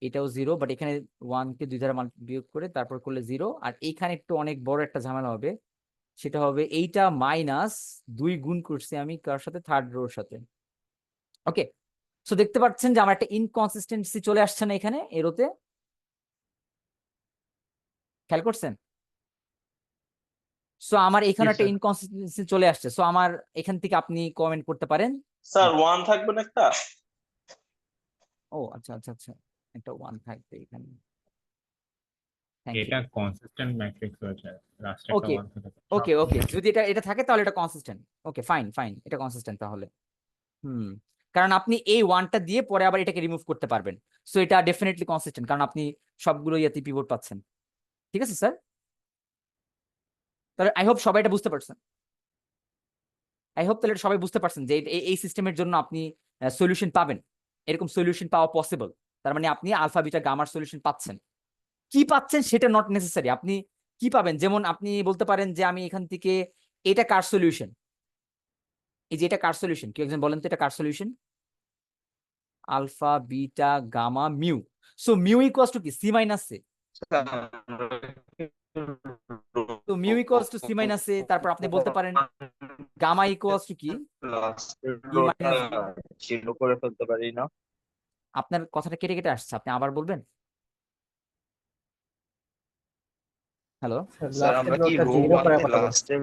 Speaker 1: এটাও 0, বাট এখানে 1 কে 2 দ্বারা বিয়োগ করে তারপর করলে 0। আর এইখানে একটু অনেক বড় একটা ঝামেলা হবে, সেটা হবে এইটা মাইনাস 2 গুণ করছি আমি কার সাথে, থার্ড রোর সাথে। ওকে, সো দেখতে পাচ্ছেন যে আমার একটা ইনকনসিস্টেন্সি চলে আসছে না এখানে এরোতে, খেয়াল করছেন? সো আমার এখানে
Speaker 4: Yes,
Speaker 1: একটা
Speaker 4: sir.
Speaker 1: ইনকনসিস্টেন্সি চলে আসছে। সো আমার এখান থেকে আপনি কমেন্ট করতে পারেন।
Speaker 5: স্যার 1 থাকবে না একটা?
Speaker 1: ও আচ্ছা আচ্ছা আচ্ছা, একটা 1 থাকবে এখানে, থ্যাংক ইউ।
Speaker 2: এটা কনসিস্টেন্ট ম্যাট্রিক্স হয়েছে, লাস্টে একটা
Speaker 1: ওকে
Speaker 2: 1 থেকে
Speaker 1: ওকে ওকে, যদি এটা থাকে তাহলে এটা কনসিস্টেন্ট। ওকে ফাইন ফাইন, এটা কনসিস্টেন্ট তাহলে। কারণ আপনি এই 1টা দিয়ে পরে আবার এটাকে রিমুভ করতে পারবেন। সো এটা ডেফিনেটলি কনসিস্টেন্ট, কারণ আপনি সবগুলো ইয়াতে পিভট পাচ্ছেন। ঠিক আছে স্যার, তাহলে আই হোপ সবাই এটা বুঝতে পারছেন। তাহলে সবাই বুঝতে পারছেন যে এই সিস্টেমের জন্য আপনি সলিউশন পাবেন, এরকম সলিউশন পাওয়া পসিবল। তার মানে আপনি আলফা বিটা গামার সলিউশন পাচ্ছেন। কি পাচ্ছেন সেটা নট নেসেসারি, আপনি কি পাবেন, যেমন আপনি বলতে পারেন যে আমি এখান থেকে এটা কার সলিউশন, এই যে এটা কার সলিউশন, কেউ একজন বলেন তো এটা কার solution? Alpha beta gamma mu. So mu equals to কি সি মাইনাস এ। তো mu equals to C minus A, তারপর আপনি বলতে পারেন গামা ইকুয়ালস টু কি ই মাইনাস বি।
Speaker 6: জিরো করে ফেলতে পারি না?
Speaker 1: আপনার কথাটা কেটে কেটে আসছে, আপনি আবার বলবেন। হ্যালো,
Speaker 6: স্যার
Speaker 3: লাস্টের
Speaker 6: আমরা কি
Speaker 3: রোটা
Speaker 6: রো
Speaker 3: জিরো করে
Speaker 6: বানাতে
Speaker 3: ফেলা
Speaker 6: লাস্টের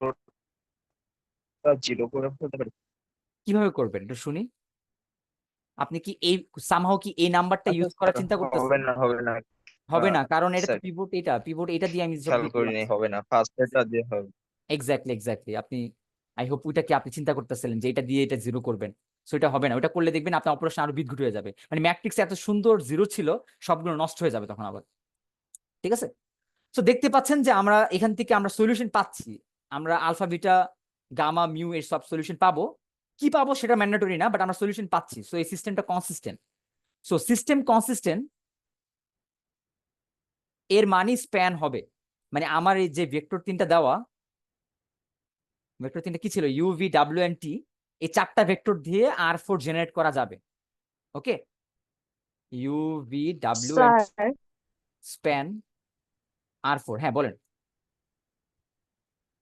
Speaker 6: রোটা জিরো করে ফেলতে পারি?
Speaker 1: কিভাবে করবেন একটু শুনি। আপনি কি এই সামহাও কি এই নাম্বারটা
Speaker 6: আচ্ছা
Speaker 1: ইউজ করার
Speaker 6: স্যার,
Speaker 1: চিন্তা
Speaker 6: হবে
Speaker 1: করতেছেন?
Speaker 6: না হবে না।
Speaker 1: হবে না, কারণ এটা তো
Speaker 6: স্যার
Speaker 1: পিভট, পিভট এটা দিয়ে আমি সব
Speaker 6: খেয়াল
Speaker 1: দিতে
Speaker 6: করিনি,
Speaker 1: যাচ্ছি।
Speaker 6: হবে না, ফার্স্ট এটা দিয়ে হবে।
Speaker 1: এক্স্যাক্টলি এক্স্যাক্টলি, আপনি আই হোপ ওইটা কি আপনি চিন্তা করতেছিলেন যে এটা দিয়ে এটা জিরো করবেন। সো এটা হবে না, ওটা করলে দেখবেন আপনার অপারেশন আরো বিদঘুট হয়ে যাবে, মানে ম্যাট্রিক্স এত সুন্দর জিরো ছিল সবগুলো নষ্ট হয়ে যাবে তখন আবার। ঠিক আছে, সো দেখতে পাচ্ছেন যে আমরা এখান থেকে আমরা সলিউশন পাচ্ছি, আমরা আলফা বিটা গামা মিউ এর সব সলিউশন পাবো। কি পাবো সেটা ম্যান্ডেটরি না, বাট আমরা সলিউশন পাচ্ছি। সো এই সিস্টেমটা কনসিস্টেন্ট। সো সিস্টেম কনসিস্টেন্ট এর মানে স্প্যান হবে, মানে আমার এই যে ভেক্টর তিনটা দেওয়া, ভেক্টর তিনটা কি ছিল, U V W and T, এই চারটা ভেক্টর দিয়ে R4 জেনারেট করা যাবে। Okay, U V W and
Speaker 8: sir
Speaker 1: span R4। হ্যাঁ বলেন।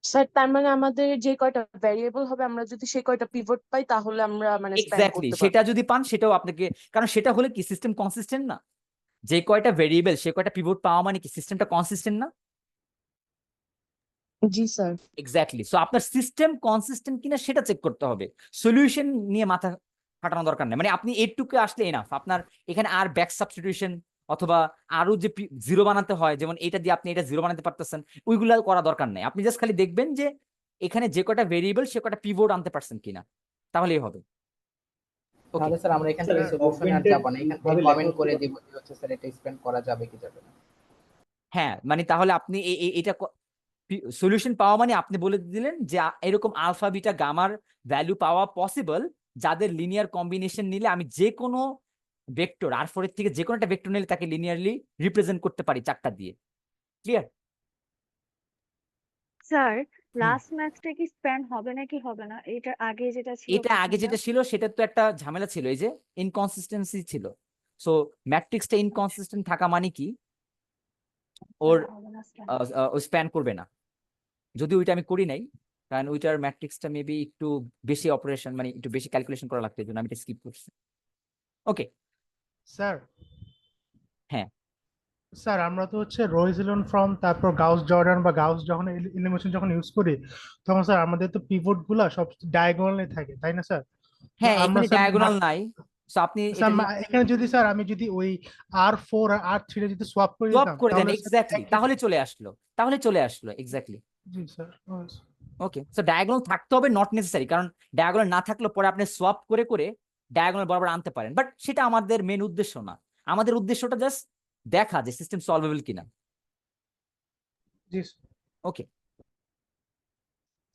Speaker 8: স্যার তার মানে আমাদের যে কয়টা ভ্যারিয়েবল হবে আমরা যদি সেই কয়টা পিভট পাই তাহলে আমরা মানে স্প্যান
Speaker 1: এক্স্যাক্টলি,
Speaker 8: করতে
Speaker 1: সেটা
Speaker 8: পারবো।
Speaker 1: যদি পান সেটাও আপনাকে, কারণ সেটা হলে কি সিস্টেম কনসিস্টেন্ট না, যে কয়টা ভেরিয়েবল সে কয়টা পিভট পাওয়া মানে কি সিস্টেমটা কনসিস্টেন্ট না।
Speaker 8: জি স্যার।
Speaker 1: এক্স্যাক্টলি, সো আপনার সিস্টেম কনসিস্টেন্ট কিনা সেটা চেক করতে হবে, সলিউশন নিয়ে মাথা খাটানো দরকার নেই। মানে আপনি এইটুকু আসলে এনাফ, আপনার এখানে আর ব্যাক সাবস্টিটিউশন অথবা আরো যে জিরো বানাতে হয়, যেমন এটা দিয়ে আপনি এটা জিরো বানাতে পারতেছেন, ওইগুলো করা দরকার নেই। আপনি জাস্ট খালি দেখবেন যে এখানে যে কয়টা ভেরিয়েবল সে কয়টা পিভট আনতে পারছেন কিনা, তাহলেই হবে। ওকে,
Speaker 3: তাহলে স্যার আমরা এখান
Speaker 7: স্যার,
Speaker 3: থেকে সলিউশনে আর
Speaker 7: augmented
Speaker 3: যাব না, এখান থেকে
Speaker 7: ভাবে
Speaker 3: কমেন্ট
Speaker 7: লেখা
Speaker 3: করে
Speaker 7: হতে
Speaker 3: দিব যে হচ্ছে স্যার এটা স্পেন্ড করা যাবে কি যাবে না।
Speaker 1: হ্যাঁ মানে তাহলে আপনি এটা সলিউশন পাওয়া মানে আপনি বলে দিলেন যে এরকম আলফা বিটা গামার ভ্যালু পাওয়া পসিবল, যাদের লিনিয়ার কম্বিনেশন নিলে আমি যে কোনো ভেক্টর R4 এর থেকে যে কোনো একটা ভেক্টর নিলে তাকে লিনিয়ারলি রিপ্রেজেন্ট করতে পারি চারটা দিয়ে। ক্লিয়ার?
Speaker 9: স্যার লাস্ট ম্যাচটা কি স্প্যান হবে নাকি হবে না, এটা আগে যেটা ছিল
Speaker 1: এটা আগে যেটা ছিল সেটা তো একটা ঝামেলা ছিল, এই যে ইনকনসিস্টেন্সি ছিল। সো ম্যাট্রিক্সটা ইনকনসিস্টেন্ট থাকা মানে কি ওর
Speaker 9: হবে না স্প্যান।
Speaker 1: ও স্প্যান করবে না। যদি ওইটা আমি করি নাই, কারণ ওইটার ম্যাট্রিক্সটা মেবি একটু বেশি অপারেশন, মানে একটু বেশি ক্যালকুলেশন করা লাগতো, এই জন্য আমি এটা স্কিপ করছি। ওকে,
Speaker 10: স্যার
Speaker 1: হ্যাঁ
Speaker 10: স্যার আমরা তো হচ্ছে রোইজেলন ফর্ম তারপর গাউস জর্ডান বা গাউস যখন এলিমিনেশন যখন ইউজ করি তখন স্যার আমাদের তো পিভট গুলা সব ডায়াগোনালে থাকে তাই না স্যার? তো
Speaker 1: হ্যাঁ,
Speaker 10: আমরা
Speaker 1: এখানে
Speaker 10: স্যার
Speaker 1: ডায়াগোনাল নাই। সো আপনি
Speaker 10: স্যার
Speaker 1: এটা
Speaker 10: এখানে যদি স্যার আমি যদি ওই R4 আর R3 যদি সোয়াপ করে
Speaker 1: সোয়াপ
Speaker 10: দিতাম
Speaker 1: করে দেন,
Speaker 10: তাহলে স্যার
Speaker 1: এক্স্যাক্টলি, তাহলে চলে আসলো, এক্স্যাক্টলি।
Speaker 10: জি স্যার।
Speaker 1: ওকে, সো ডায়াগোনাল থাকতে হবে, নট নেসেসারি, কারণ ডায়াগোনাল না থাকলে পরে আপনি সোয়াপ করে করে ডায়াগোনাল বরাবর আনতে পারেন, বাট সেটা আমাদের মেন উদ্দেশ্য না। আমাদের উদ্দেশ্যটা জাস্ট দেখা যে সিস্টেম সলভেবল কিনা।
Speaker 10: জি
Speaker 1: ওকে,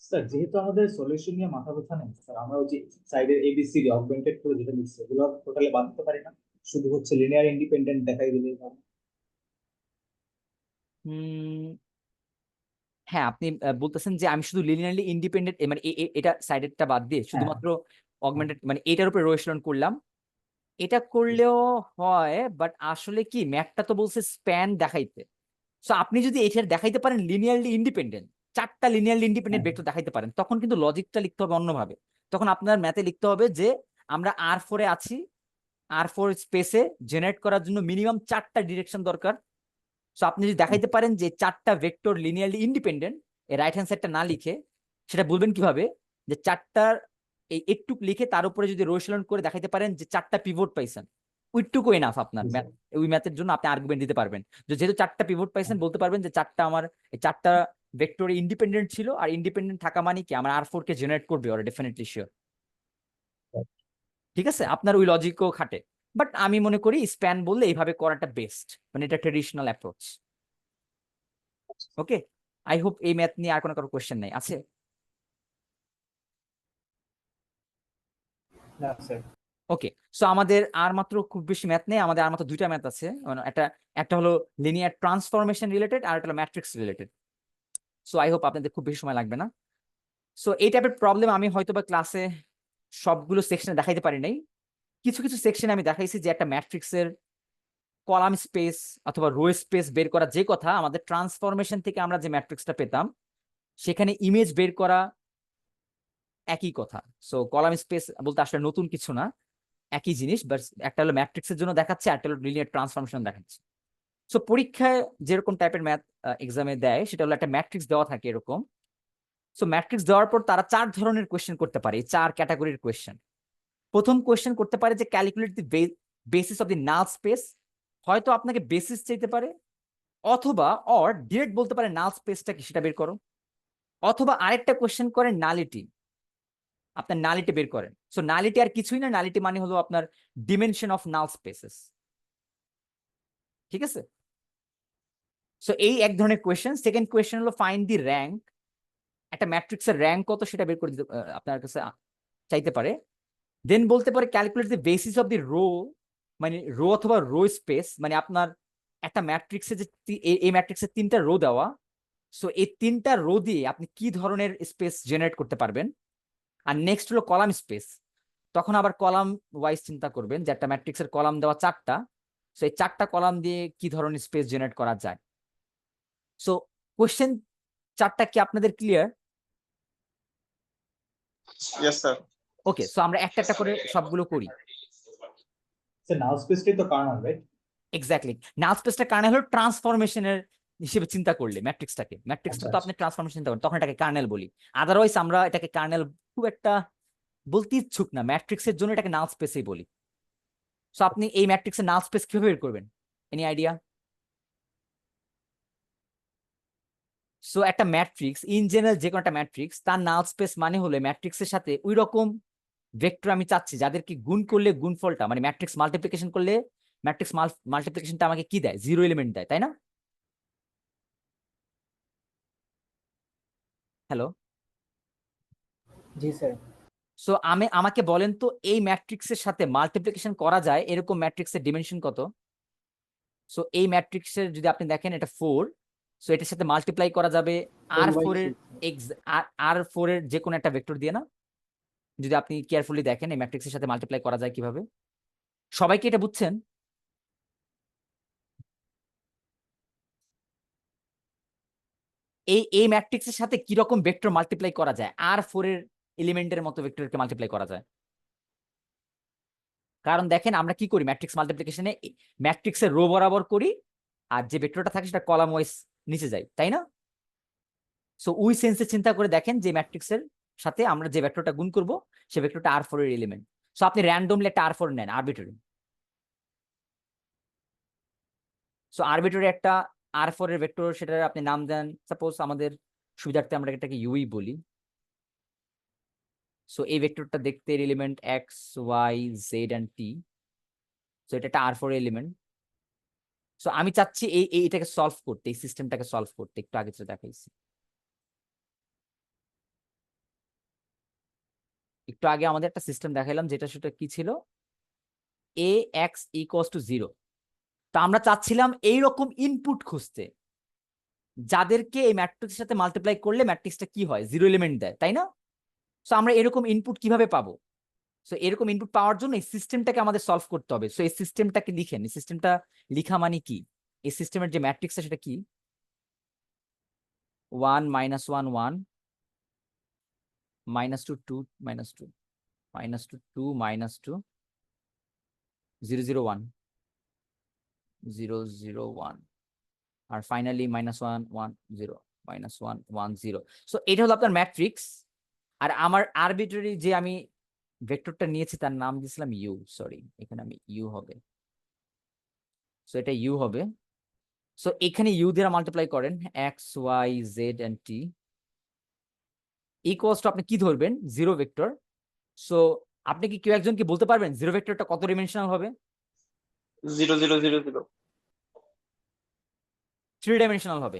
Speaker 7: স্যার, যেহেতু আমাদের সলিউশন নিয়ে মাথা ব্যথা নেই স্যার, আমরা ওই যে সাইডের এবিসিডি অগমেন্টেড করে যেটা লিখছে এগুলো টোটালি বাদ দিতে পারি না, শুধু হচ্ছে লিনিয়ার ইন্ডিপেন্ডেন্ট দেখাই দিলেই হবে।
Speaker 1: হ্যাঁ আপনি বলতেছেন যে আমি শুধু লিনিয়ারলি ইন্ডিপেন্ডেন্ট, মানে এটা সাইডেরটা বাদ দিয়ে শুধুমাত্র অগমেন্টেড, মানে এটার উপরে রোয়েশন করলাম, এটা করলেও হয়, বাট আসলে কি ম্যাথটা তো বলছে স্প্যান দেখাইতে। সো আপনি যদি এটার দেখাইতে পারেন লিনিয়ারলি ইন্ডিপেন্ডেন্ট, চারটা লিনিয়ারলি ইন্ডিপেন্ডেন্ট ভেক্টর দেখাইতে পারেন, তখন কিন্তু লজিকটা লিখতে হবে অন্যভাবে। তখন আপনার ম্যাথে লিখতে হবে যে আমরা R4 এ আছি, R4 স্পেসে জেনারেট করার জন্য মিনিমাম চারটা ডিরেকশন দরকার। সো আপনি যদি দেখাইতে পারেন যে চারটা ভেক্টর লিনিয়ারলি ইন্ডিপেন্ডেন্ট, এই রাইট হ্যান্ড সাইডটা না লিখে সেটা বলবেন কিভাবে, যে চারটার এই একটুক লিখে তার উপরে যদি রোয়েশন করে দেখাইতে পারেন যে চারটা পিভট পাইছেন, ওইটুকু এনাফ আপনার ম্যাথ। ওই ম্যাথের জন্য আপনি আর্গুমেন্ট দিতে পারবেন, যেহেতু চারটা পিভট পাইছেন বলতে পারবেন যে চারটা আমার এই চারটা ভেক্টরে ইন্ডিপেন্ডেন্ট ছিল, আর ইন্ডিপেন্ডেন্ট থাকা মানে কি আমার R4 কে জেনারেট করবে ওরা, ডেফিনেটলি শিওর। ঠিক আছে, আপনার ওই লজিকও খাটে, বাট আমি মনে করি স্প্যান বললে এইভাবে করাটা বেস্ট, মানে এটা traditional approach. Okay, I hope এই ম্যাথ নিয়ে আর কোনো কোয়েশ্চেন নাই আছে?
Speaker 3: না স্যার।
Speaker 1: ওকে, সো আমাদের আর মাত্র খুব বেশি ম্যাথ নেই, আমাদের আর মাত্র দুইটা ম্যাথ আছে, মানে একটা হলো লিনিয়ার ট্রান্সফরমেশন রিলেটেড, আর একটা হলো matrix related. So I hope আপনাদের খুব বেশি সময় লাগবে না। সো এই টাইপের প্রবলেম আমি হয়তো বা ক্লাসে সবগুলো সেকশনে দেখাইতে পারি নাই, কিছু কিছু সেকশনে আমি দেখাইছি যে একটা ম্যাট্রিক্সের কলাম স্পেস অথবা রো স্পেস বের করা যে কথা আমাদের ট্রান্সফরমেশন থেকে আমরা যে ম্যাট্রিক্সটা পেতাম সেখানে ইমেজ বের করা একই কথা। সো কলাম স্পেস বলতে আসলে নতুন কিছু না, একই জিনিস, বাট একটা হলো ম্যাট্রিক্সের জন্য দেখাচ্ছে, একটা হলো লিনিয়ার ট্রান্সফরমেশন দেখাচ্ছে। সো পরীক্ষায় যেরকম টাইপের ম্যাথ এক্সামে দেয় সেটা হলো একটা ম্যাট্রিক্স দেওয়া থাকে এরকম। সো ম্যাট্রিক্স দেওয়ার পর তারা 4 ধরনের কোয়েশ্চেন করতে পারে, 4 ক্যাটাগরির কোয়েশ্চেন। প্রথম কোয়েশ্চেন করতে পারে যে calculate the basis of the null space, হয়তো আপনাকে বেসিস চাইতে পারে, অথবা ডিরেক্ট বলতে পারে নাল স্পেসটা কি সেটা বের করো, অথবা আরেকটা কোয়েশ্চেন করে নালিটি, আপনার নালিটি বের করেন। সো নালিটি আর কিছুই না, নালিটি মানে হলো আপনার ডিমেনশন অফ নাল স্পেসেস, ঠিক আছে? সো এই এক ধরনের কোয়েশ্চেন। সেকেন্ড কোয়েশ্চেন হলো ফাইন্ড দি র্যাঙ্ক, একটা ম্যাট্রিক্সের র্যাঙ্ক কত সেটা বের করে দিতে আপনার কাছে চাইতে পারে। দেন বলতে পারে calculate the basis of the row, মানে রো অথবা রো স্পেস, মানে আপনার একটা ম্যাট্রিক্সে যে এই ম্যাট্রিক্সের 3টা রো দেওয়া, সো এই 3টা রো দিয়ে আপনি কি ধরনের স্পেস জেনারেট করতে পারবেন। আর নেক্সট হলো কলাম স্পেস, তখন আবার কলাম ওয়াইজ চিন্তা করবেন যে একটা ম্যাট্রিক্সের কলাম দেওয়া 4টা, সো এই 4টা কলাম দিয়ে কি ধরনের স্পেস জেনারেট করা যায়। সো কোশ্চেন 4টা কি আপনাদের clear?
Speaker 5: Yes sir.
Speaker 1: Okay, so আমরা একটা একটা করে সবগুলো করি।
Speaker 7: স্যার নাল স্পেসটাই তো কার্নাল, রাইট?
Speaker 1: এক্স্যাক্টলি, নাল স্পেসটা কার্নেল হলো ট্রান্সফরমেশনের হিসেবে চিন্তা করলে ম্যাট্রিক্সটা তো আপনি ট্রান্সফরমেশন চিন্তা করেন তখন এটাকে কার্নেল বলি। আদারওয়াইজ আমরা এটাকে কার্নেল খুব একটা বলতে ইচ্ছুক না, ম্যাট্রিক্সের জন্য এটাকে নাল স্পেসই বলি। সো আপনি এই ম্যাট্রিক্সের নাল স্পেস কিভাবে বের করবেন, এনি আইডিয়া? সো একটা ম্যাট্রিক্স ইন জেনারেল, যে কোনো একটা ম্যাট্রিক্স তার নাল স্পেস মানে হলো ম্যাট্রিক্সের সাথে ওই রকম ভেক্টর আমি চাচ্ছি যাদেরকে গুণ করলে গুণফলটা, মানে ম্যাট্রিক্স মাল্টিপ্লিকেশন করলে ম্যাট্রিক্স মাল্টিপ্লিকেশনটা আমাকে কি দেয়, 0 এলিমেন্ট দেয়, তাই না? হ্যালো,
Speaker 3: জি স্যার।
Speaker 1: সো আমাকে বলেন তো এই ম্যাট্রিক্সের সাথে মাল্টিপ্লিকেশন করা যায় এরকম ম্যাট্রিক্সের ডিমেনশন কত? সো এই ম্যাট্রিক্সের যদি আপনি দেখেন এটা 4, সো এটার সাথে মাল্টিপ্লাই করা যাবে R4 এর R4 এর যে কোনো একটা ভেক্টর দিয়ে না? যদি আপনি কেয়ারফুলি দেখেন এই ম্যাট্রিক্সের সাথে মাল্টিপ্লাই করা যায় কিভাবে, সবাই কি এটা বুঝছেন? এই ম্যাট্রিক্সের সাথে কি রকম ভেক্টর মাল্টিপ্লাই করা যায়, R4 এর এলিমেন্টের মতো ভেক্টরকে মাল্টিপ্লাই করা যায়? কারণ দেখেন আমরা কি করি ম্যাট্রিক্স মাল্টিপ্লিকেশনে, ম্যাট্রিক্সের রো বরাবর করি আর যে ভেক্টরটা থাকে সেটা কলাম ওয়াইজ নিচে যায়, তাই না? সো ওই সেন্সে চিন্তা করে দেখেন যে ম্যাট্রিক্সের সাথে আমরা যে ভেক্টরটা গুণ করব সে ভেক্টরটা R4 এর এলিমেন্ট। সো আপনি র্যান্ডমলি একটা R4 নেন, আরবিট্রারি। সো আরবিট্রারি একটা R4 এর ভেক্টর, সেটার আপনি নাম দেন, সাপোজ আমাদের সুবিধার্থে আমরা এটাকে ইউই বলি। সো এই ভেক্টরটা দেখতে element x y z and t, so এটা একটা R4 এলিমেন্ট। সো আমি চাচ্ছি এইটাকে সলভ করতে, এই সিস্টেমটাকে সলভ করতে, একটু আগে যেটা দেখাইছি, একটু আগে আমাদের একটা সিস্টেম দেখাইলাম যেটা সেটা কি ছিল, এ এক্স ইকুয়ালস টু 0। তো আমরা চাচ্ছিলাম এইরকম ইনপুট খুঁজতে যাদেরকে এই ম্যাট্রিক্সের সাথে মাল্টিপ্লাই করলে ম্যাট্রিক্সটা কি হয়, 0 এলিমেন্ট দেয়, তাই না? সো আমরা এরকম ইনপুট কিভাবে পাবো? সো এরকম ইনপুট পাওয়ার জন্য এই সিস্টেমটাকে আমাদের সলভ করতে হবে। সো এই সিস্টেমটাকে লিখেন, এই সিস্টেমটা লিখা মানে কি, এই সিস্টেমের যে ম্যাট্রিক্সটা সেটা কি, 1 - 1 1 -2 2 -2 -2 2 -2 0 0 1 0 0 1 আর ফাইনালি -1 1 0 -1 1 0। সো এটা হলো আপনার ম্যাট্রিক্স। আর আমার আরবিট্রারি যে আমি ভেক্টরটা নিয়েছি তার নাম দিয়েছিলাম ইউ, সরি এখানে আমি ইউ হবে, সো এটা ইউ হবে। সো এখানে ইউ দিয়ে মাল্টিপ্লাই করেন x y z and t equals to আপনি কি ধরবেন, 0 ভেক্টর। সো আপনি কি কেউ একজন কি বলতে পারবেন 0 ভেক্টরটা কত ডিমেনশনাল হবে?
Speaker 5: 0 0 0 0
Speaker 1: 3 ডাইমেনশনাল হবে।